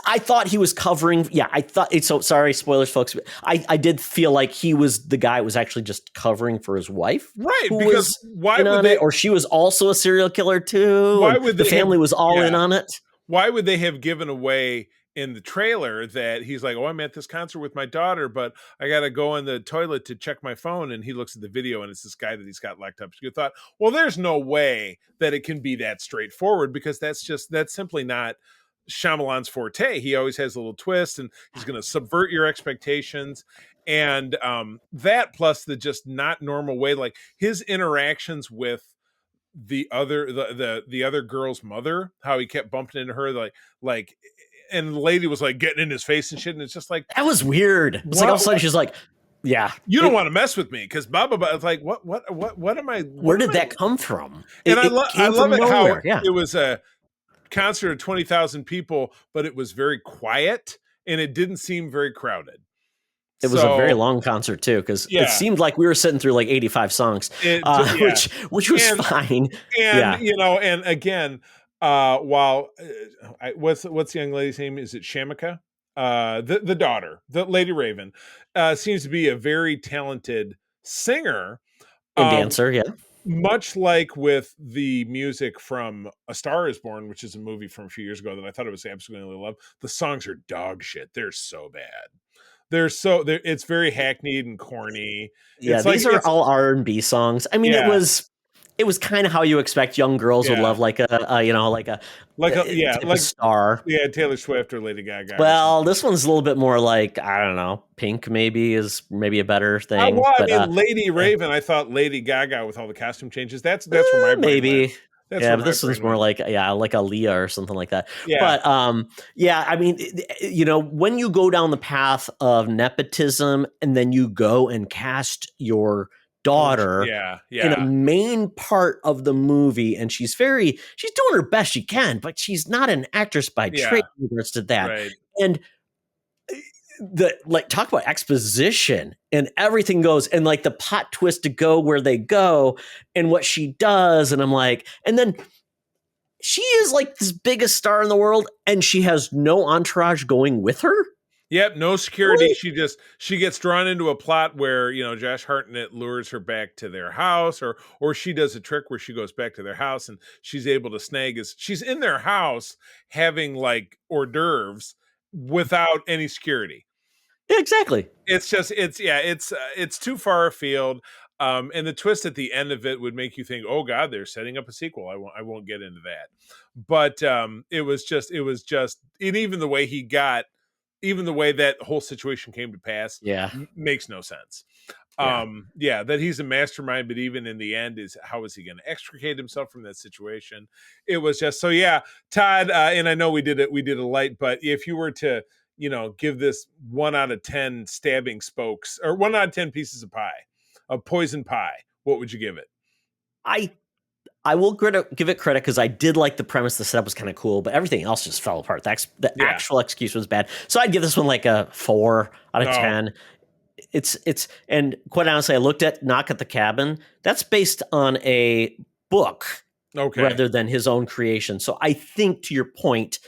I thought he was covering. Yeah, I thought it's so sorry, spoilers, folks. I did feel like he was the guy who was actually just covering for his wife. Right. Who Because was why in would on they, it, or she was also a serial killer too. Why and would the they family have- was all in yeah. on it? why would they have given away in the trailer that he's like, oh, I'm at this concert with my daughter, but I got to go in the toilet to check my phone. And he looks at the video and it's this guy that he's got locked up. So you thought, well, there's no way that it can be that straightforward, because that's simply not Shyamalan's forte. He always has a little twist, and he's going to subvert your expectations. And that plus the just not normal way, like his interactions with the other girl's mother, how he kept bumping into her, like and the lady was like getting in his face and shit, and it's just like, That was weird. It's like all of a sudden she's like, yeah, you don't want to mess with me, because blah blah blah. It's like, what am I, where did that come from? And I came love from it nowhere. how Yeah. it was a concert of 20,000 people, but it was very quiet and it didn't seem very crowded. It was a very long concert too, because it seemed like we were sitting through like 85 songs, which was fine. And and again, while what's the young lady's name? Is it Shamika? The daughter, the Lady Raven, seems to be a very talented singer And dancer, yeah. Much like with the music from A Star Is Born, which is a movie from a few years ago that I thought it was absolutely love. The songs are dog shit. They're so bad. It's very hackneyed and corny. Yeah, these are all R&B songs. I mean, it was kind of how you expect young girls would love like a star. Yeah, Taylor Swift or Lady Gaga. Well, this one's a little bit more like, I don't know, Pink maybe is maybe a better thing. Lady Raven, I thought Lady Gaga with all the costume changes. That's where my brain maybe went. But this one's more like like Aaliyah or something like that. Yeah. But I mean, when you go down the path of nepotism and then you go and cast your daughter in a main part of the movie, and she's doing her best she can, but she's not an actress by trade in regards to that. Right. And talk about exposition and everything goes, and like the plot twist to go where they go and what she does, and I'm like, and then she is like this biggest star in the world and she has no entourage going with her. Yep, no security. Really? She gets drawn into a plot where, Josh Hartnett lures her back to their house, or she does a trick where she goes back to their house and she's able to she's in their house having like hors d'oeuvres without any security. Yeah, exactly. It's too far afield. And the twist at the end of it would make you think, oh God, they're setting up a sequel. I won't get into that. But it was just, and even the way that whole situation came to pass makes no sense. That he's a mastermind, but even in the end, how is he going to extricate himself from that situation? It was just Todd, and I know we did a light, but if you were to give this 1 out of 10 stabbing spokes, or 1 out of 10 pieces of poison pie, what would you give it? I will give it credit because I did like the premise. The setup was kind of cool, but everything else just fell apart. The actual execution was bad. So I'd give this one like a 4 out of 10. It's and quite honestly, I looked at Knock at the Cabin. That's based on a book rather than his own creation. So I think, to your point,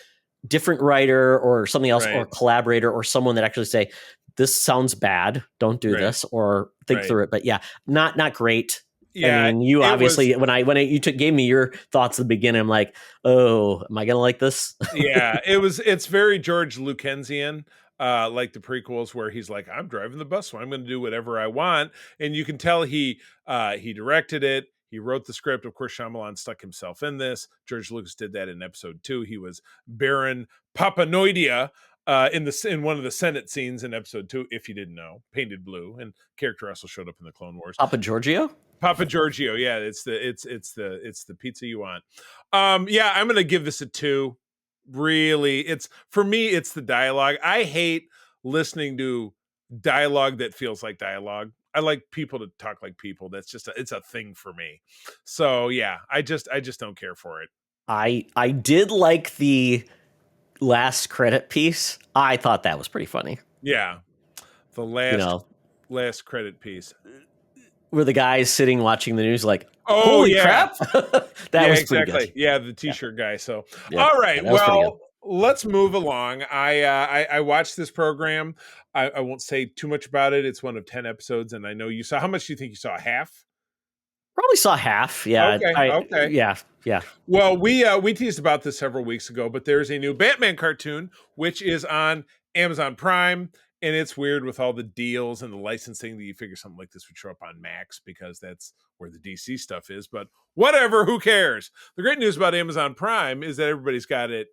different writer or something else, or collaborator or someone that actually say, this sounds bad, don't do this, or think through it. But not great. Yeah, I mean, you obviously gave me your thoughts at the beginning, I'm like, oh, am I gonna like this? It's very George Lucansian, like the prequels, where he's like, I'm driving the bus, so I'm going to do whatever I want, and you can tell he directed it. He wrote the script. Of course, Shyamalan stuck himself in this. George Lucas did that in episode 2. He was Baron Papanoidia in one of the Senate scenes in episode 2, if you didn't know, painted blue, and character also showed up in the Clone Wars. Papa Giorgio, yeah, it's the pizza you want. I'm gonna give this a 2. Really, for me, it's the dialogue. I hate listening to dialogue that feels like dialogue. I like people to talk like people. That's just it's a thing for me. So I just don't care for it. I did like the last credit piece. I thought that was pretty funny. Yeah, the last credit piece. where the guy is sitting watching the news like, Oh, holy yeah. crap. That was pretty exactly. good. Yeah, the t-shirt guy. So, Yeah. all right. Yeah, that was pretty Well, let's move along. I watched this program. I won't say too much about it. It's one of 10 episodes, and I know you saw. How much do you think you saw? Half? Probably saw half. Yeah. Okay. Yeah. Yeah. Well, we teased about this several weeks ago, but there's a new Batman cartoon which is on Amazon Prime, and it's weird with all the deals and the licensing that you figure something like this would show up on Max because that's where the DC stuff is. But whatever, who cares? The great news about Amazon Prime is that everybody's got it.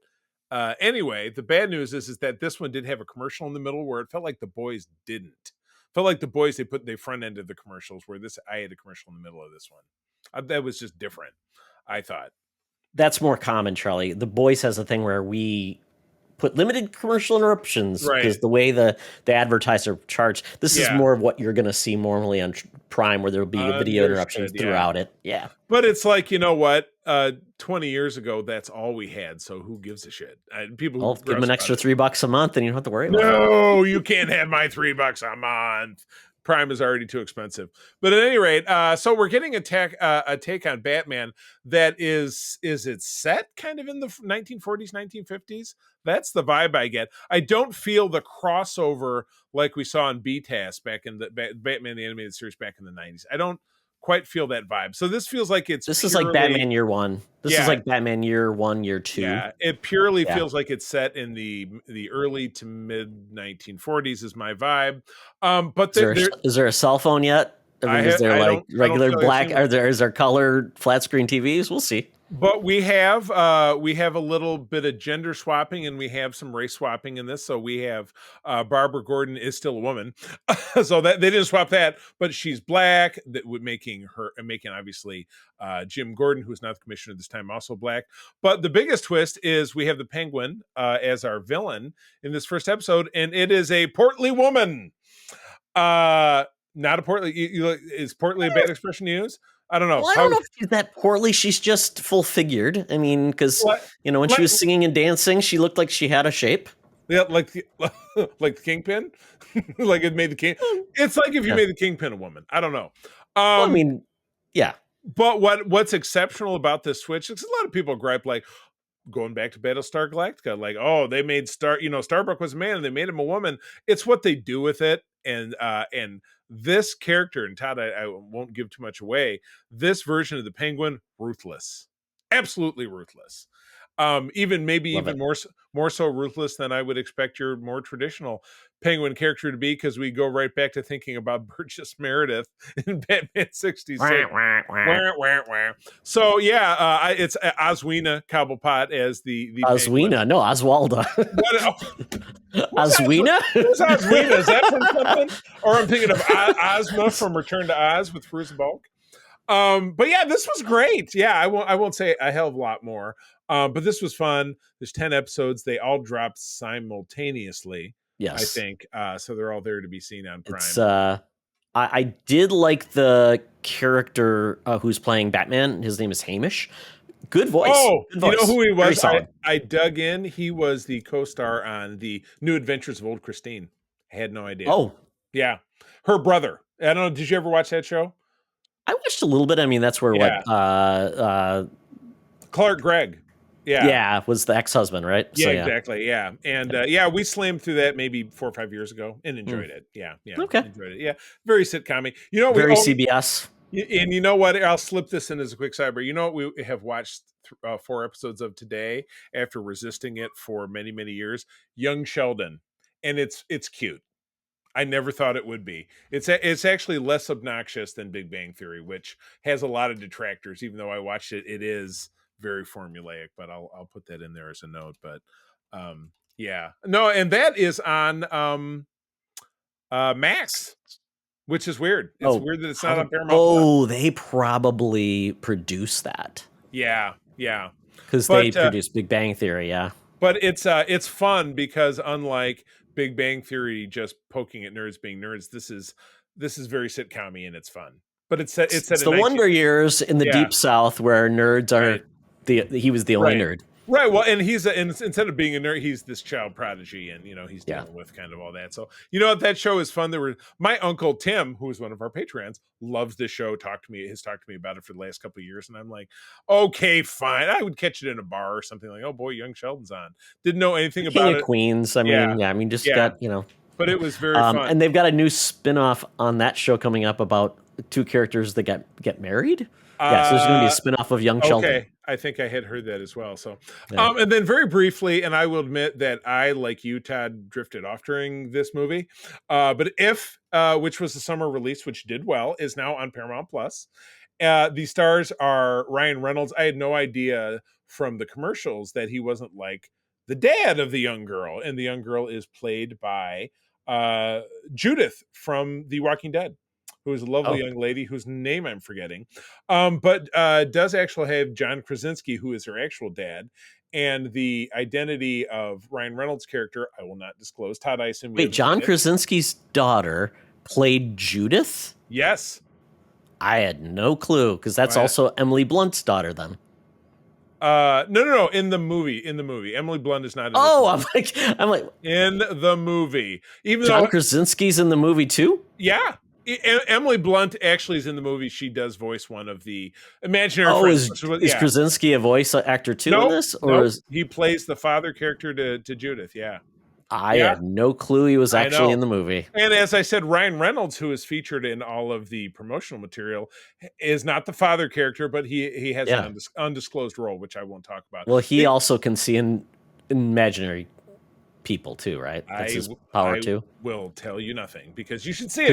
Anyway, the bad news is that this one did have a commercial in the middle where it felt like the boys didn't. Felt like the boys they front ended the commercials where I had a commercial in the middle of this one. That was just different, I thought. That's more common, Charlie. The Boys has a thing where we put limited commercial interruptions because the way the advertiser charts, this is more of what you're going to see normally on Prime, where there will be video interruptions throughout it. Yeah. But it's like, you know what? 20 years ago, that's all we had. So who gives a shit? People give them an extra $3 a month and you don't have to worry about it. No, you can't have my $3 a month. Prime is already too expensive. But at any rate, so we're getting a take on Batman that is it set kind of in the 1940s, 1950s? That's the vibe I get. I don't feel the crossover like we saw in BTAS back in the Batman the Animated Series back in the 90s. I don't quite feel that vibe. So this feels like this is like Batman Year One. This is like Batman Year One, Year Two. Yeah, it purely feels like it's set in the early to mid 1940s is my vibe. But is there a cell phone yet? I mean, is there like regular black? Is there color flat screen TVs? We'll see. But we have a little bit of gender swapping and we have some race swapping in this. So we have Barbara Gordon is still a woman, so that they didn't swap that, but she's black. That would making obviously Jim Gordon, who's not the commissioner this time, also black. But the biggest twist is we have the Penguin as our villain in this first episode, and it is a portly woman. Not a portly. Is portly a bad expression to use? I don't know. Well, I don't know if she's that portly. She's just full figured. I mean, because when she was singing and dancing, she looked like she had a shape. Yeah, like the Kingpin, like it made the king. It's like if you made the Kingpin a woman. I don't know. Well, I mean, yeah. But what's exceptional about this switch is a lot of people gripe like going back to Battlestar Galactica, like, oh, they made Starbuck was a man and they made him a woman. It's what they do with it, and this character, and Todd, I won't give too much away. This version of the Penguin, ruthless, absolutely ruthless. Even more so ruthless than I would expect your more traditional Penguin character to be, because we go right back to thinking about Burgess Meredith in Batman 66. So yeah, it's Oswina Cobblepot as the Oswina, Penguin. No, Oswalda. Oswina? Who's Oswina? Is that from something? Or I'm thinking of Ozma from Return to Oz with Bruce Bulk. But yeah, this was great. Yeah, I won't say a hell of a lot more. But this was fun. There's 10 episodes. They all dropped simultaneously. Yes. I think. So they're all there to be seen on Prime. It's, I did like the character who's playing Batman. His name is Hamish. Good voice. Oh, Good voice. You know who he was? I dug in. He was the co-star on the New Adventures of Old Christine. I had no idea. Oh. Yeah. Her brother. I don't know. Did you ever watch that show? I watched a little bit. I mean, that's where Clark Gregg. Yeah, was the ex-husband, right? Yeah, so, exactly. Yeah, and we slammed through that maybe 4 or 5 years ago and enjoyed it. Yeah, okay, enjoyed it. Yeah, very sitcom-y. You know, very CBS. And you know what? I'll slip this in as a quick sidebar. You know what we have watched 4 episodes of today after resisting it for many, many years? Young Sheldon, and it's cute. I never thought it would be. It's actually less obnoxious than Big Bang Theory, which has a lot of detractors. Even though I watched it, it is very formulaic. But I'll put that in there as a note. But yeah, no, and that is on Max, which is weird. It's weird that it's not on Paramount. Oh, they probably produce that. Yeah, because they produce Big Bang Theory. Yeah, but it's fun because unlike Big Bang Theory just poking at nerds being nerds, this is very sitcom-y and it's fun. But it's the Wonder Years in the Deep South where nerds are he was the only nerd. Right. Well, and instead of being a nerd, he's this child prodigy, and he's Yeah. dealing with kind of all that. So that show is fun. My uncle Tim, who is one of our patrons, loves this show. Has talked to me about it for the last couple of years, and I'm like, okay, fine. I would catch it in a bar or something like, oh boy, Young Sheldon's on. Didn't know anything King about of it. Queens. I mean, just got But it was very fun. And they've got a new spin-off on that show coming up about two characters that get married. So there's going to be a spin-off of Young Sheldon. Okay, I think I had heard that as well. So, Yeah. And then very briefly, and I will admit that I, like you, Todd, drifted off during this movie. But which was the summer release, which did well, is now on Paramount Plus. The stars are Ryan Reynolds. I had no idea from the commercials that he wasn't like the dad of the young girl, and the young girl is played by Judith from The Walking Dead, who is a lovely young lady whose name I'm forgetting, but does actually have John Krasinski, who is her actual dad, and the identity of Ryan Reynolds' character, I will not disclose. Todd, I assume. Wait, John Krasinski's daughter played Judith? Yes. I had no clue, because that's also Emily Blunt's daughter then. No. In the movie, Emily Blunt is not. I'm like, in the movie, even John though Krasinski's in the movie too. Yeah. Emily Blunt actually is in the movie. She does voice one of the imaginary friends. Is Krasinski a voice actor too in this? Or he plays the father character to Judith. Yeah. I had no clue he was actually in the movie. And as I said, Ryan Reynolds, who is featured in all of the promotional material, is not the father character, but he has an undisclosed role, which I won't talk about. Well, he also can see in imaginary people too, right? That's his power too. Will tell you nothing, because you should see it.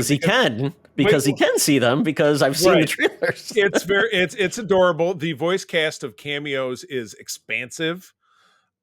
Because he can see them, because I've seen the trailers. It's adorable. The voice cast of cameos is expansive.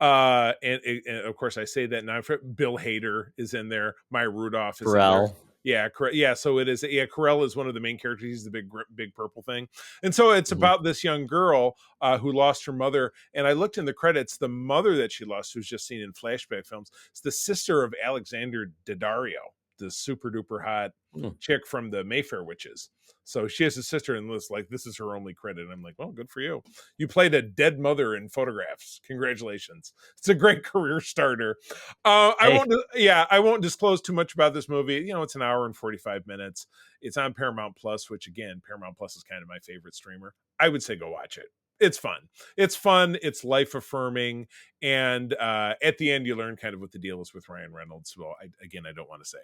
And of course I say that now. Bill Hader is in there. Maya Rudolph is in there. Yeah. So it is. Yeah, Carell is one of the main characters. He's the big purple thing. And so it's about this young girl who lost her mother. And I looked in the credits. The mother that she lost, who's just seen in flashback films, is the sister of Alexander Daddario, the super duper hot chick from the Mayfair Witches. So she has a sister, and this is her only credit. And I'm like, well, good for you. You played a dead mother in Photographs. Congratulations. It's a great career starter. I won't disclose too much about this movie. It's an hour and 45 minutes. It's on Paramount Plus, which again, Paramount Plus is kind of my favorite streamer. I would say go watch it. It's fun. It's life affirming. And at the end, you learn kind of what the deal is with Ryan Reynolds. Well, I don't want to say,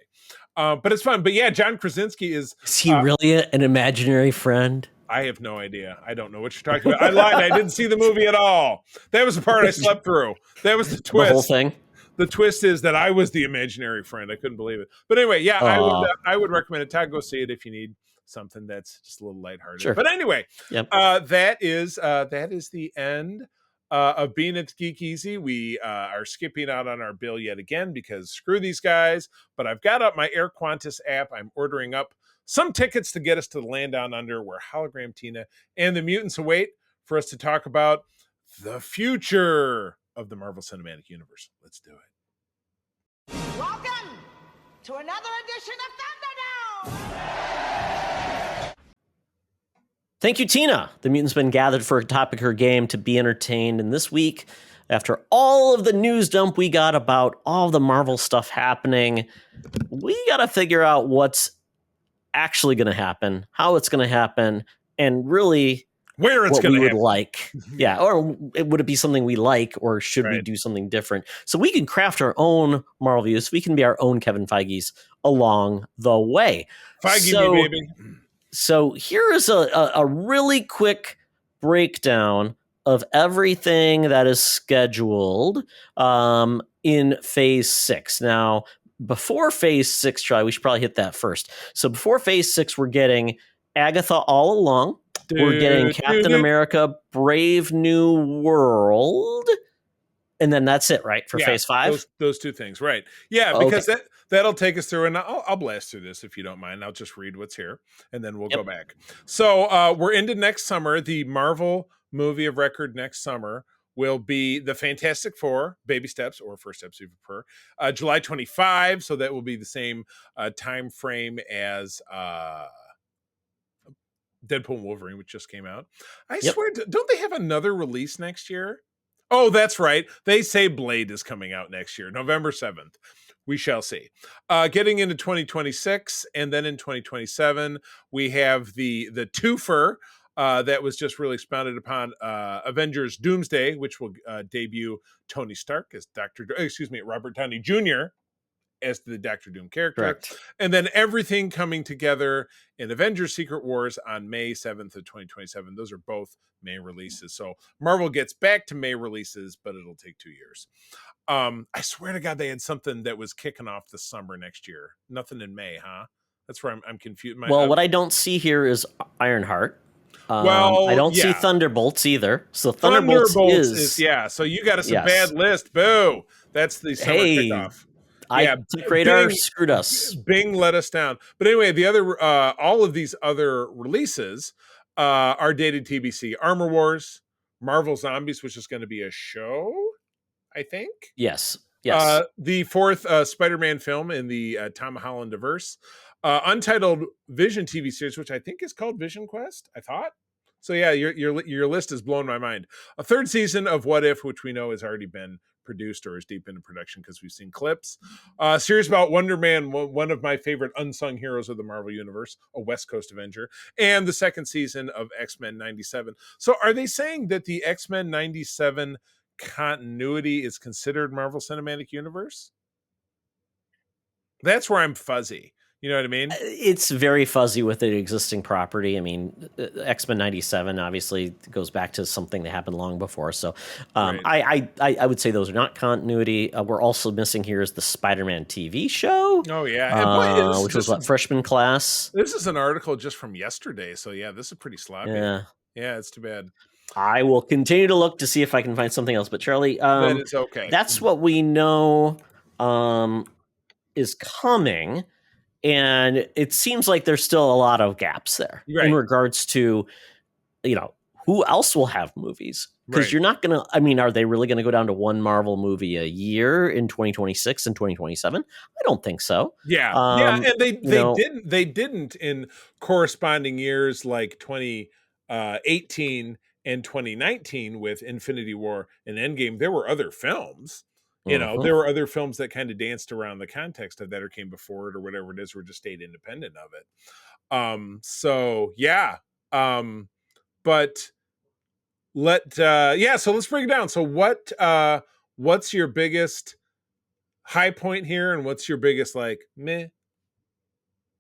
but it's fun. But yeah, John Krasinski is he really an imaginary friend? I have no idea. I don't know what you're talking about. I lied. I didn't see the movie at all. That was the part I slept through. That was the twist. The whole thing? The twist is that I was the imaginary friend. I couldn't believe it. But anyway, yeah, I would recommend it. Todd, go see it if you need something that's just a little lighthearted. Sure. But anyway, that is the end of Being at Geek Easy. We are skipping out on our bill yet again, because screw these guys. But I've got up my Air Qantas app. I'm ordering up some tickets to get us to the land down under, where Hologram Tina and the mutants await for us to talk about the future of the Marvel Cinematic Universe. Let's do it. Welcome to another edition of Thunderdome! Thank you, Tina. The mutants been gathered for a topic or game to be entertained. And this week, after all of the news dump we got about all the Marvel stuff happening, we got to figure out what's actually going to happen, how it's going to happen, and really where it's going to happen. Like. Yeah, or would it be something we like, or should we do something different? So we can craft our own Marvel views. We can be our own Kevin Feige's along the way. Feige me, baby. So here is a really quick breakdown of everything that is scheduled in Phase 6. Now, before Phase 6, Troy, we should probably hit that first. So before Phase 6, we're getting Agatha All Along. We're getting Captain America Brave New World. And then that's it, right, for Phase 5? Those two things, right. Yeah, because that'll take us through, and I'll blast through this if you don't mind. I'll just read what's here, and then we'll go back. So we're into next summer. The Marvel movie of record next summer will be the Fantastic Four, Baby Steps, or First Steps if you prefer, July 25. So that will be the same time frame as Deadpool and Wolverine, which just came out. I swear, don't they have another release next year? Oh, that's right. They say Blade is coming out next year, November 7th. We shall see. Getting into 2026, and then in 2027, we have the twofer that was just really expounded upon, Avengers Doomsday, which will debut Tony Stark as Robert Downey Jr. as the Doctor Doom character. Correct. And then everything coming together in Avengers Secret Wars on May 7th of 2027. Those are both May releases. So Marvel gets back to May releases, but it'll take 2 years. I swear to God, they had something that was kicking off the summer next year. Nothing in May, huh? That's where I'm confused. What I don't see here is Ironheart. Well, I don't see yeah. Thunderbolts either. So Thunderbolts is yeah. So you got us a Yes. bad list. Boo. That's the summer Hey, kickoff. Tech Radar Bing- screwed us. Bing let us down. But anyway, the other all of these other releases are dated TBC. Armor Wars, Marvel Zombies, which is going to be a show, I think. Yes. The fourth Spider-Man film in the Tom Holland verse. Untitled Vision TV series, which I think is called Vision Quest, I thought. So yeah, your list is blowing my mind. A third season of What If, which we know has already been produced or is deep into production because we've seen clips. Series about Wonder Man, one of my favorite unsung heroes of the Marvel Universe, a West Coast Avenger, and the second season of X-Men 97. So are they saying that the X-Men 97 continuity is considered Marvel Cinematic Universe? That's where I'm fuzzy. You know what I mean? It's very fuzzy with the existing property. I mean, X-Men 97 obviously goes back to something that happened long before. So Right. I would say those are not continuity. We're also missing here is the Spider-Man TV show. Oh, yeah. And boy, which was what, freshman class? This is an article just from yesterday. So, yeah, this is pretty sloppy. Yeah. Yeah, it's too bad. I will continue to look to see if I can find something else. But Charlie, Then it's okay. that's what we know is coming. And it seems like there's still a lot of gaps there in regards to, who else will have movies? Because you're not going to, are they really going to go down to one Marvel movie a year in 2026 and 2027? I don't think so. Yeah. And they didn't in corresponding years like 2018 and 2019 with Infinity War and Endgame. There were other films. There were other films that kind of danced around the context of that or came before it or whatever it is, or just stayed independent of it. So let's break it down. So what's your biggest high point here, and what's your biggest meh?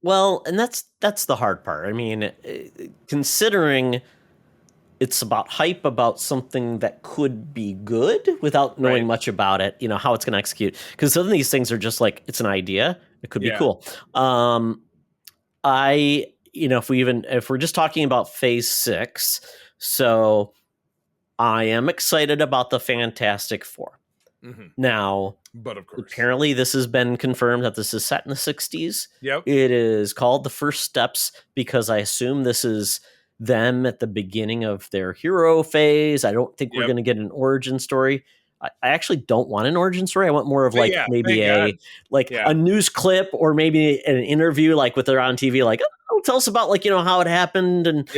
Well, and that's the hard part. I mean, considering it's about hype about something that could be good without knowing much about it, how it's going to execute. Because some of these things are just like, it's an idea. It could be cool. If we're just talking about phase 6, so I am excited about the Fantastic Four. Mm-hmm. Now, but of course, apparently this has been confirmed that this is set in the 60s. Yep. It is called The First Steps because I assume this is them at the beginning of their hero phase. I don't think we're going to get an origin story. I actually don't want an origin story. I want more of a news clip or maybe an interview with they're on TV, tell us about how it happened. And,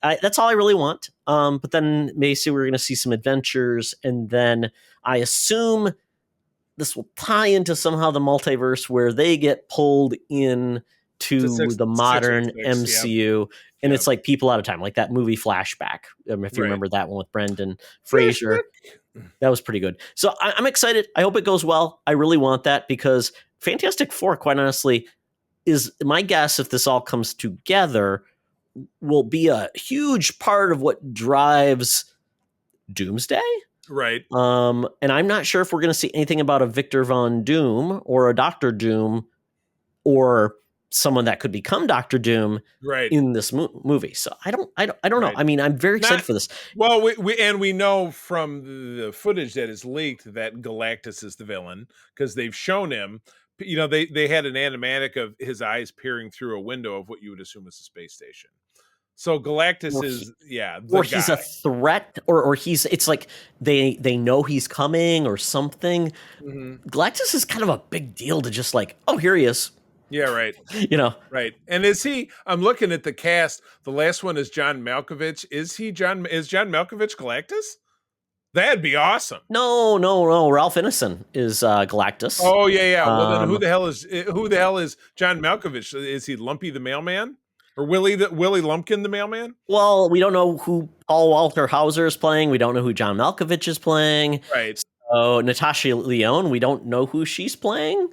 that's all I really want. But then maybe we're going to see some adventures. And then I assume this will tie into somehow the multiverse where they get pulled in to the modern MCU. And it's like people out of time, like that movie Flashback. If you remember that one with Brendan Fraser, that was pretty good. So I'm excited. I hope it goes well. I really want that because Fantastic Four, quite honestly, is my guess if this all comes together will be a huge part of what drives Doomsday. Right. And I'm not sure if we're going to see anything about a Victor Von Doom or a Dr. Doom or someone that could become Dr. Doom in this movie. So I don't know. I mean, I'm very excited for this. Well, we know from the footage that is leaked that Galactus is the villain because they've shown him, they had an animatic of his eyes peering through a window of what you would assume is a space station. So Galactus he's a threat or it's like they know he's coming or something. Mm-hmm. Galactus is kind of a big deal to just here he is. Yeah, right. Right. And I'm looking at the cast. The last one is John Malkovich. Is John Malkovich Galactus? That'd be awesome. No. Ralph Ineson is Galactus. Oh yeah. Well, then Um, who the hell is John Malkovich? Is he Lumpy the mailman, or Willie Lumpkin the mailman? Well, we don't know who Paul Walter Hauser is playing. We don't know who John Malkovich is playing. Right. So Natasha Lyonne, we don't know who she's playing.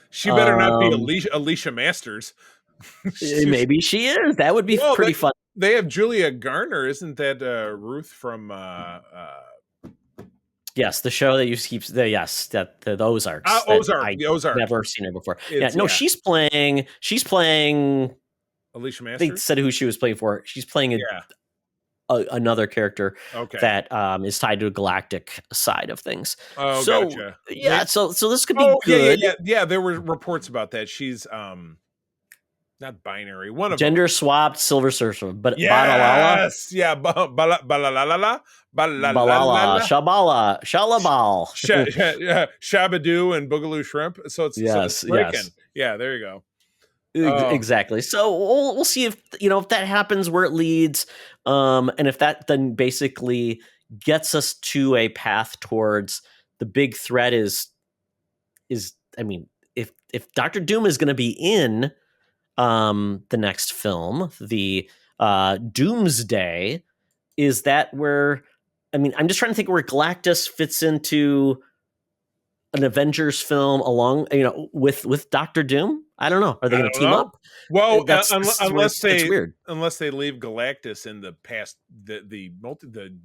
She better not be Um, Alicia Masters. Maybe she is. That would be Well, pretty fun. They have Julia Garner, isn't that Ruth from? Yes, the show that you keep the Ozarks. The Ozark. Never seen her before. Yeah. She's playing. Alicia Masters. They said who she was playing for. She's playing another character that is tied to a galactic side of things. Oh, so gotcha. yeah, so this could be good. Yeah. There were reports about that. She's not binary. One of gender swapped Silver Surfer, but yes, yeah, balalala, Shabala, Shalabal, Shabadoo, and Boogaloo Shrimp. So it's breaking. Yes. Yeah, there you go. Exactly. So we'll see if that happens, where it leads, and if that then basically gets us to a path towards the big threat is I mean, if Doctor Doom is going to be in the next film, the Doomsday, is that where? I mean, I'm just trying to think where Galactus fits into an Avengers film along, with Doctor Doom. I don't know. Are they going to team up? Well, unless they leave Galactus in the past, the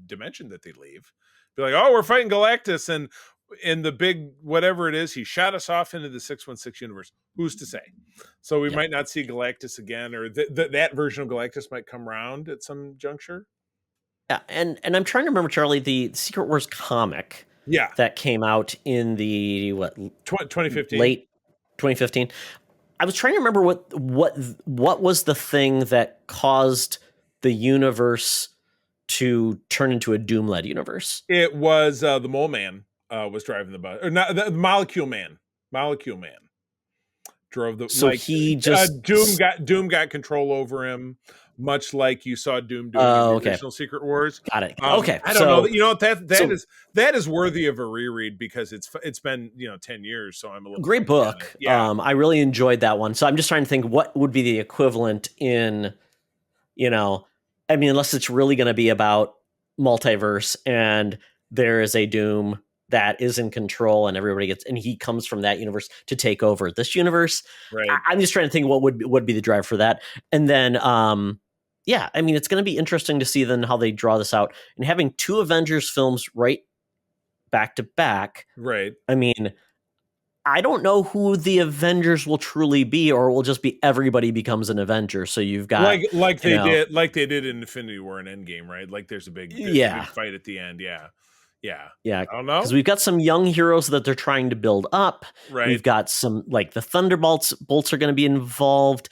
dimension that they leave, be like, oh, we're fighting Galactus, and in the big whatever it is, he shot us off into the 616 universe. Who's to say? So we might not see Galactus again, or that version of Galactus might come around at some juncture. Yeah, and I'm trying to remember, Charlie, the Secret Wars comic. Yeah, that came out in the 2015, late 2015. I was trying to remember what was the thing that caused the universe to turn into a Doom-led universe. It was the Mole Man was driving the bus, or not the Molecule Man. Molecule Man drove the. So he just Doom got control over him, much like you saw Doom doing in the original Secret Wars. Got it. Okay, I don't know. That is worthy of a reread, because it's been 10 years. So I'm a little great book. Yeah. I really enjoyed that one. So I'm just trying to think what would be the equivalent in, I mean, unless it's really going to be about multiverse and there is a Doom that is in control and and he comes from that universe to take over this universe. Right. I'm just trying to think what would be the drive for that. And then, yeah, I mean, it's going to be interesting to see then how they draw this out, and having two Avengers films right back to back. Right. I mean, I don't know who the Avengers will truly be, or it will just be everybody becomes an Avenger. So you've got like they did in Infinity War and Endgame, right? Like there's a big fight at the end. Yeah. I don't know, because we've got some young heroes that they're trying to build up. Right. We've got some, like, the Thunderbolts are going to be involved.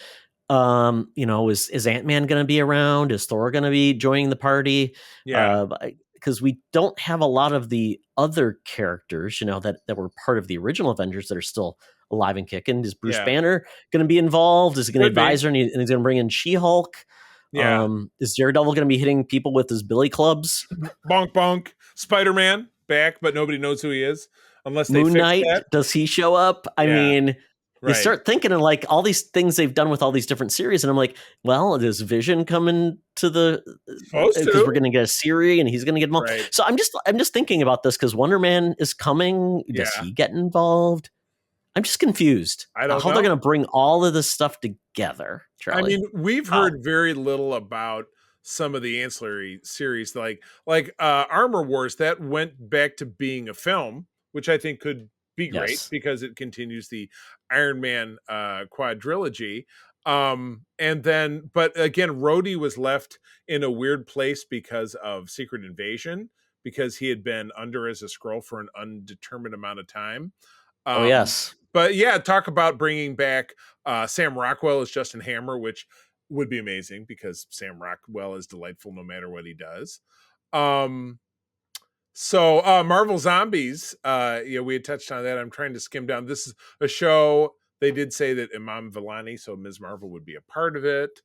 Is Ant-Man going to be around? Is Thor going to be joining the party? Yeah. Because we don't have a lot of the other characters, that were part of the original Avengers that are still alive and kicking. Is Bruce Banner going to be involved? Is he going to advise her, and he's going to bring in She-Hulk? Yeah. Is Daredevil going to be hitting people with his billy clubs? Bonk bonk. Spider-Man back, but nobody knows who he is unless they Moon fix Knight, that. does he show up? I mean, right. You start thinking of like all these things they've done with all these different series, and I'm like, well, is Vision coming to the? Because we're going to get a series, and he's going to get involved. Right. So I'm just thinking about this because Wonder Man is coming. Does he get involved? I'm just confused. I don't know how they're going to bring all of this stuff together. Charlie. I mean, we've heard very little about some of the ancillary series, like Armor Wars, that went back to being a film, which I think could be great because it continues the Iron Man quadrilogy. And then, but again, Rhodey was left in a weird place because of Secret Invasion, because he had been under as a Skrull for an undetermined amount of time. But yeah, talk about bringing back Sam Rockwell as Justin Hammer, which would be amazing because Sam Rockwell is delightful no matter what he does. So Marvel Zombies, we had touched on that. I'm trying to skim down. This is a show. They did say that Imam Vellani, so Ms. Marvel, would be a part of it.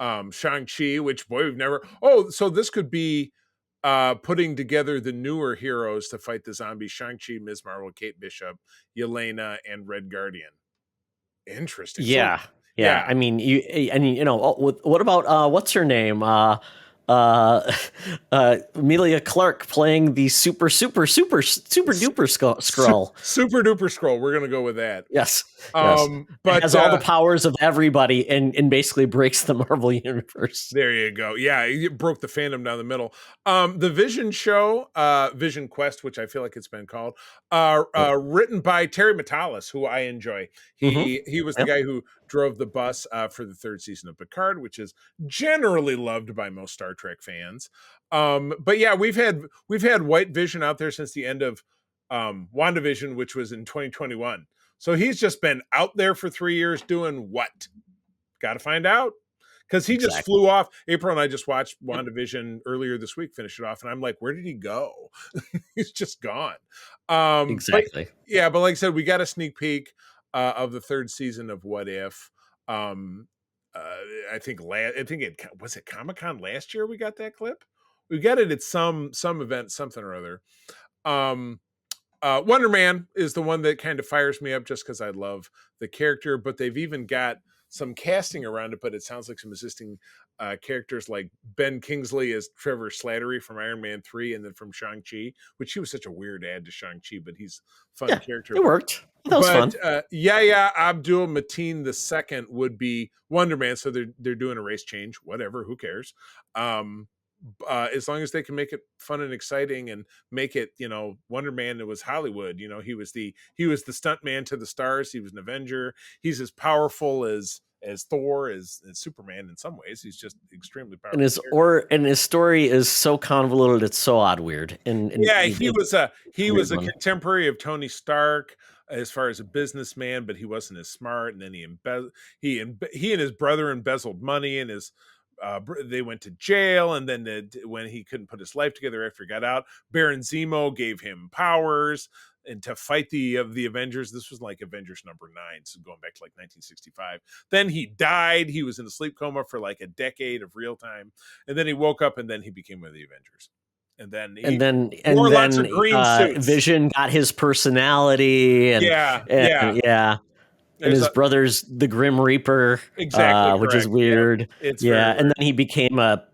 Shang-Chi, which, boy, we've never... Oh, so this could be putting together the newer heroes to fight the zombies: Shang-Chi, Ms. Marvel, Kate Bishop, Yelena, and Red Guardian. Interesting. Yeah. So, Yeah. I mean, what about what's her name? Amelia Clark playing the super duper Skrull. Super duper scroll. We're gonna go with that. Yes. But it has all the powers of everybody and basically breaks the Marvel universe. There you go. Yeah, it broke the fandom down the middle. The Vision show, Vision Quest, which I feel like it's been called, written by Terry Matalas, who I enjoy. He was the guy who drove the bus for the 3rd season of Picard, which is generally loved by most Star Trek fans. But yeah, we've had White Vision out there since the end of WandaVision, which was in 2021. So he's just been out there for 3 years doing what? Got to find out. Because he just flew off. April and I just watched WandaVision earlier this week, finished it off, and I'm like, where did he go? He's just gone. Exactly. But like I said, we got a sneak peek of the 3rd season of What If. I think was it Comic-Con last year we got that clip? We got it at some event, something or other. Wonder Man is the one that kind of fires me up just because I love the character, but they've even got some casting around it, but it sounds like some existing characters like Ben Kingsley as Trevor Slattery from Iron Man 3 and then from Shang-Chi, which he was such a weird ad to Shang-Chi, but he's a fun character. It worked. That was fun. Yahya Abdul Mateen II would be Wonder Man, so they're doing a race change, whatever, who cares? As long as they can make it fun and exciting and make it, Wonder Man, it was Hollywood, he was the stunt man to the stars. He was an Avenger. He's as powerful as Thor, as Superman in some ways. He's just extremely powerful. And his story is so convoluted, it's so odd weird. He was a contemporary of Tony Stark as far as a businessman, but he wasn't as smart. And then he and his brother embezzled money, and they went to jail, and then when he couldn't put his life together after he got out, Baron Zemo gave him powers and to fight the Avengers. This was like Avengers number 9, so going back to like 1965. Then he died. He was in a sleep coma for like a decade of real time, and then he woke up, and then he became one of the Avengers. And then lots of green suits. Vision got his personality, and his brother's the Grim Reaper, exactly, which is weird. Yeah, and then he became a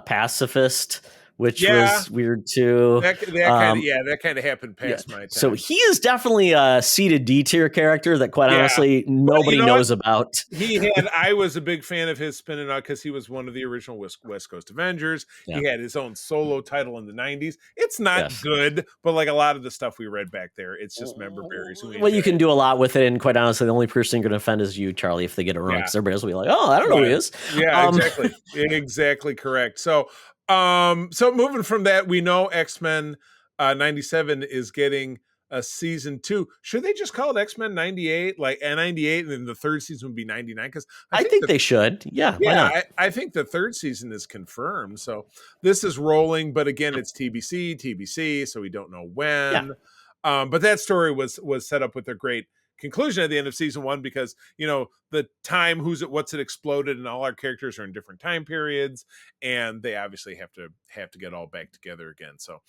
pacifist, which was weird too. That kind of happened past my time. So he is definitely a seated D tier character that, quite honestly, nobody knows about. I was a big fan of his spinning out because he was one of the original West Coast Avengers. Yeah. He had his own solo title in the 90s. It's not good, but like a lot of the stuff we read back there, it's just member berries. Well, you can do a lot with it, and quite honestly, the only person you're going to offend is you, Charlie, if they get it wrong, because everybody else will be like, oh, I don't know who he is. Yeah, exactly. Exactly correct. So moving from that, we know X-Men 97 is getting a season 2. Should they just call it X-Men 98, like 98, and then the 3rd season would be 99? Because I think they should. Yeah, why not? I think the 3rd season is confirmed. So this is rolling, but again, it's TBC, so we don't know when. Yeah. But that story was set up with a great conclusion at the end of season 1, because the time what's it exploded, and all our characters are in different time periods, and they obviously have to get all back together again. So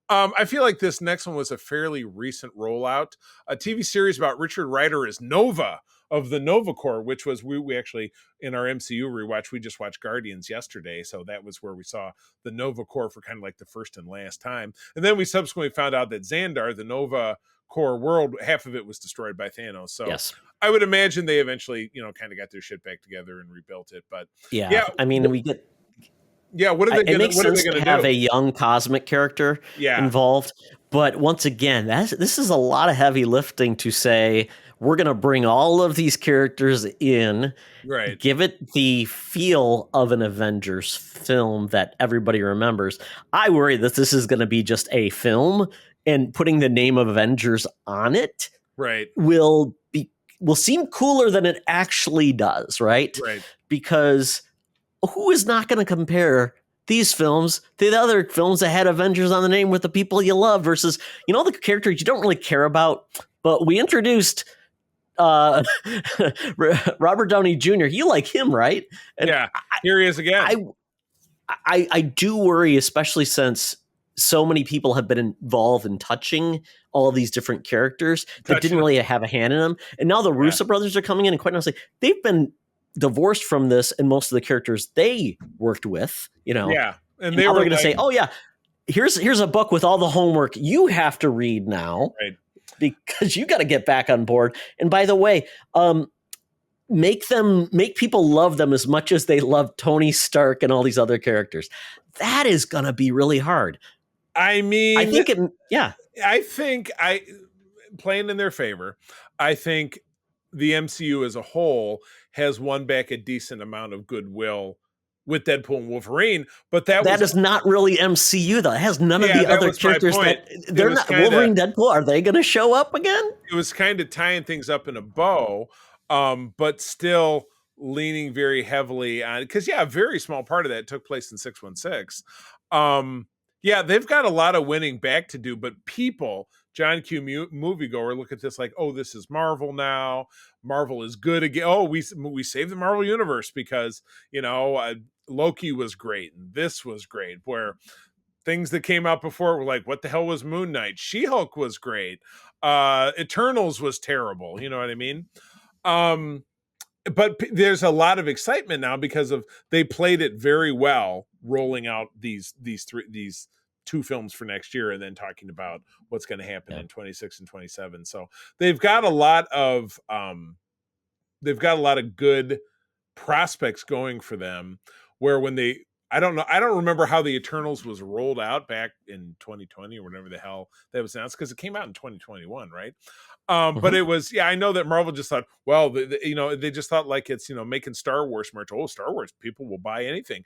I feel like this next one was a fairly recent rollout, a TV series about Richard Rider as Nova of the Nova Corps, which was we actually in our MCU rewatch, we just watched Guardians yesterday, so that was where we saw the Nova Corps for kind of like the first and last time. And then we subsequently found out that Xandar, the Nova Core world, half of it was destroyed by Thanos. So I would imagine they eventually, kind of got their shit back together and rebuilt it. But I mean, we get. Yeah, what are they going to have a young cosmic character involved? But once again, this is a lot of heavy lifting to say we're going to bring all of these characters in, give it the feel of an Avengers film that everybody remembers. I worry that this is going to be just a film, and putting the name of Avengers on it will seem cooler than it actually does, right? Because who is not going to compare these films to the other films that had Avengers on the name with the people you love versus, the characters you don't really care about, but we introduced Robert Downey Jr. You like him, right? And here he is again. I do worry, especially since so many people have been involved in touching all these different characters that didn't really have a hand in them. And now the Russo brothers are coming in, and quite honestly, they've been divorced from this and most of the characters they worked with, you know. Yeah. And they were going to say, oh yeah, here's a book with all the homework you have to read now, right, because you got to get back on board. And by the way, make people love them as much as they love Tony Stark and all these other characters. That is going to be really hard. I mean, I think playing in their favor, I think the MCU as a whole has won back a decent amount of goodwill with Deadpool and Wolverine, but that is not really MCU though. It has none of the other characters that they're not. Wolverine, Deadpool, are they going to show up again? It was kind of tying things up in a bow, but still leaning very heavily on, because a very small part of that took place in 616. They've got a lot of winning back to do, but people, John Q moviegoer, look at this like, oh, this is Marvel now. Marvel is good again. Oh, we saved the Marvel universe because Loki was great and this was great. Where things that came out before were like, what the hell was Moon Knight? She-Hulk was great. Eternals was terrible. You know what I mean? But there's a lot of excitement now because they played it very well, rolling out these two films for next year and then talking about what's going to happen in 26 and 27. So they've got a lot of good prospects going for them, where when I don't remember how the Eternals was rolled out back in 2020 or whatever the hell that was announced, because it came out in 2021, right? But it was, I know that Marvel just thought, well, they just thought like it's, making Star Wars merch. Oh, Star Wars, people will buy anything.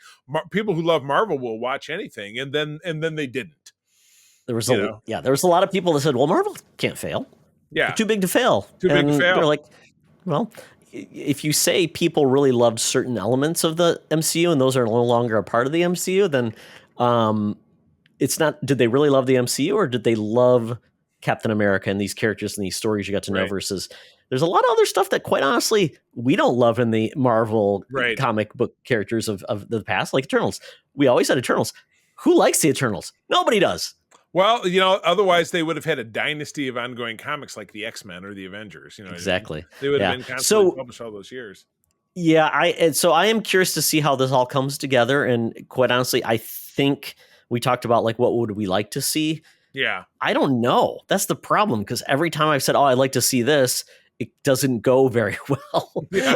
People who love Marvel will watch anything. And then they didn't. There was there was a lot of people that said, well, Marvel can't fail. Yeah. They're too big to fail. They're like, well, if you say people really loved certain elements of the MCU and those are no longer a part of the MCU, then it's not, did they really love the MCU or did they love Captain America and these characters and these stories you got to know versus there's a lot of other stuff that quite honestly we don't love in the Marvel comic book characters of the past, like Eternals. We always had Eternals. Who likes the Eternals? Nobody does. Well, otherwise they would have had a dynasty of ongoing comics like the X-Men or the Avengers. Exactly. They would have been constantly published all those years. Yeah, I am curious to see how this all comes together. And quite honestly, I think we talked about like what would we like to see. Yeah. I don't know. That's the problem, because every time I've said, oh, I'd like to see this, it doesn't go very well. Yeah.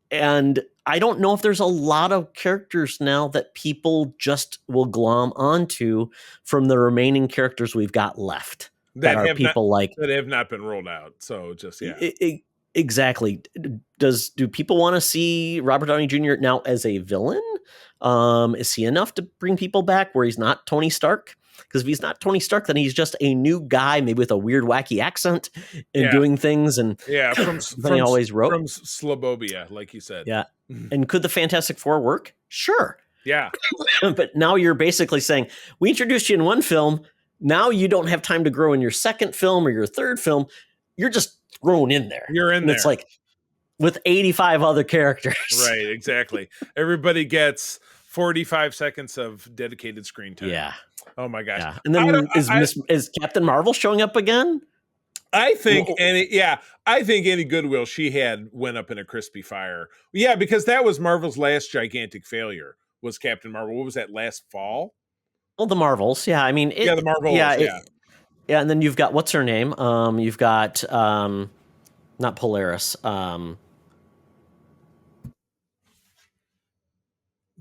And I don't know if there's a lot of characters now that people just will glom onto from the remaining characters we've got left that are people that have not been rolled out. So just, exactly. Do people want to see Robert Downey Jr. now as a villain? Is he enough to bring people back where he's not Tony Stark? Because if he's not Tony Stark, then he's just a new guy, maybe with a weird, wacky accent and doing things. And from he always wrote from Slobobia, like you said. Yeah. And could the Fantastic Four work? Sure. Yeah. But now you're basically saying, we introduced you in one film. Now you don't have time to grow in your second film or your third film. You're just thrown in there. You're in there. It's like with 85 other characters. Right. Exactly. Everybody gets 45 seconds of dedicated screen time. Yeah. Oh my gosh. Yeah. And then is Captain Marvel showing up again? I think any goodwill she had went up in a crispy fire. Yeah, because that was Marvel's last gigantic failure, was Captain Marvel. What was that, last fall? Well, the Marvels. Yeah, I mean, the Marvels. Yeah, and then you've got, what's her name? You've got not Polaris.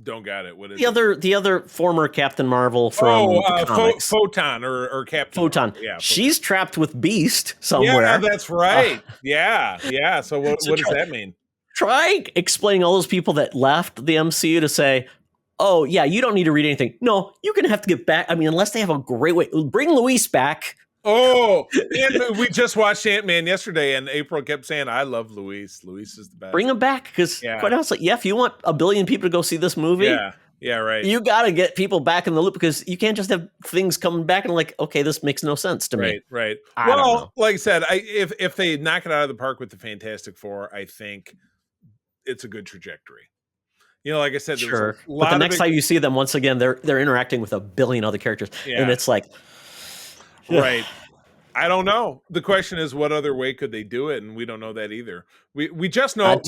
Don't got it. What is the other former Captain Marvel from the comics? Photon or Captain Photon. Marvel. Yeah, she's trapped with Beast somewhere. Yeah, that's right. Yeah. So what does that mean? Try explaining all those people that left the MCU to say, oh yeah, you don't need to read anything. No, you're gonna have to get back. I mean, unless they have a great way, bring Luis back. Oh, and we just watched Ant-Man yesterday, and April kept saying, I love Luis. Luis is the best. Bring him back, because quite honestly, if you want a billion people to go see this movie, right, you got to get people back in the loop, because you can't just have things coming back and like, okay, this makes no sense to me. Right. Well, like I said, if they knock it out of the park with the Fantastic Four, I think it's a good trajectory. You know, like I said, there Sure. was a But lot the of next time you see them, once again, they're interacting with a billion other characters. Yeah. And it's like, right. I don't know. The question is, what other way could they do it? And we don't know that either. We just know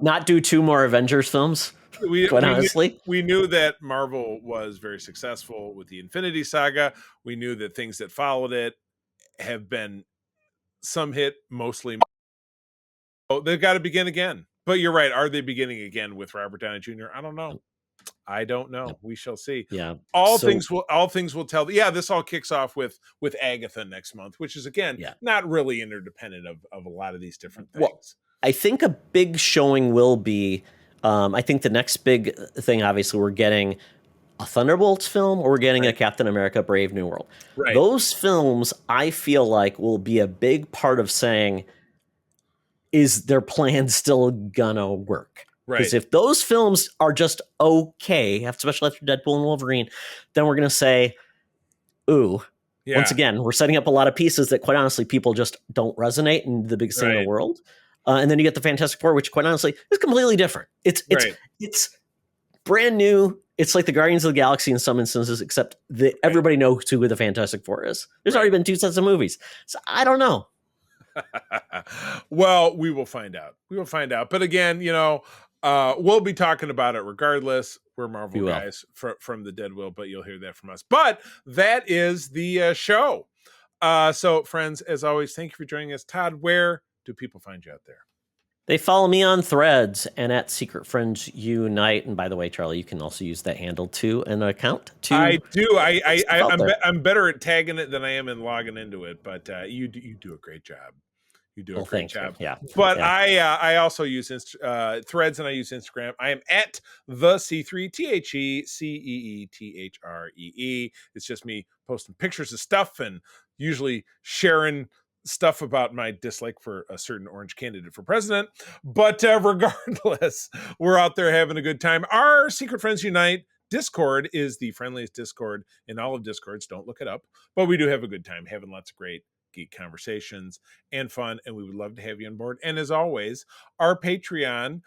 not do two more Avengers films. Quite honestly, we knew that Marvel was very successful with the Infinity Saga. We knew that things that followed it have been some hit, mostly. Oh, they've got to begin again. But you're right. Are they beginning again with Robert Downey Jr.? I don't know. I don't know. We shall see. Yeah. All things will tell. Yeah, this all kicks off with Agatha next month, which is again not really interdependent of a lot of these different things. Well, I think a big showing will be. I think the next big thing, obviously, we're getting a Thunderbolts film or we're getting a Captain America Brave New World. Right. Those films, I feel like, will be a big part of saying, is their plan still gonna work? Because if those films are just okay, especially after Deadpool and Wolverine, then we're gonna say, ooh, once again, we're setting up a lot of pieces that, quite honestly, people just don't resonate in the biggest thing in the world. And then you get the Fantastic Four, which, quite honestly, is completely different. It's brand new. It's like the Guardians of the Galaxy in some instances, except that everybody knows who the Fantastic Four is. There's already been 2 sets of movies, so I don't know. Well, we will find out. But again, we'll be talking about it regardless. We're Marvel guys from the Deadwill, but you'll hear that from us. But that is the show. So, friends, as always, thank you for joining us. Todd, where do people find you out there? They follow me on Threads and at Secret Friends Unite. And by the way, Charlie, you can also use that handle to an account. I do. I'm better at tagging it than I am in logging into it. But you do a great job. You do a great job. Yeah. But I also use Threads and I use Instagram. I am at the C3 TheCeeThree. It's just me posting pictures of stuff and usually sharing stuff about my dislike for a certain orange candidate for president. But regardless, we're out there having a good time. Our Secret Friends Unite Discord is the friendliest Discord in all of Discords. Don't look it up. But we do have a good time, having lots of great geek conversations and fun, and we would love to have you on board. And as always, our Patreon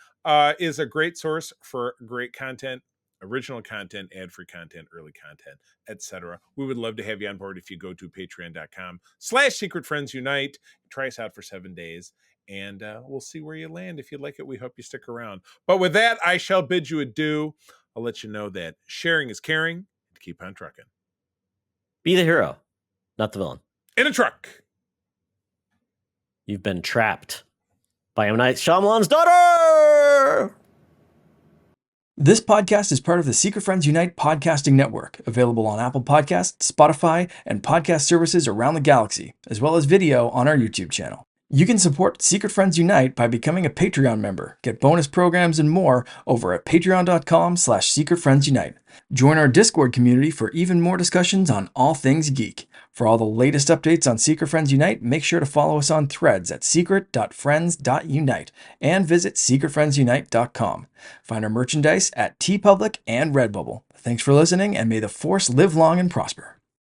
is a great source for great content, original content, ad-free content, early content, etc. We would love to have you on board if you go to patreon.com/Secret Friends Unite. Try us out for 7 days, and we'll see where you land. If you like it, we hope you stick around. But with that, I shall bid you adieu. I'll let you know that sharing is caring, and keep on trucking. Be the hero, not the villain. In a truck. You've been trapped by M. Night Shyamalan's daughter! This podcast is part of the Secret Friends Unite podcasting network, available on Apple Podcasts, Spotify, and podcast services around the galaxy, as well as video on our YouTube channel. You can support Secret Friends Unite by becoming a Patreon member, get bonus programs and more over at patreon.com/Secret Friends Unite. Join our Discord community for even more discussions on all things geek. For all the latest updates on Secret Friends Unite, make sure to follow us on Threads at secret.friends.unite and visit secretfriendsunite.com. Find our merchandise at TeePublic and Redbubble. Thanks for listening, and may the Force live long and prosper.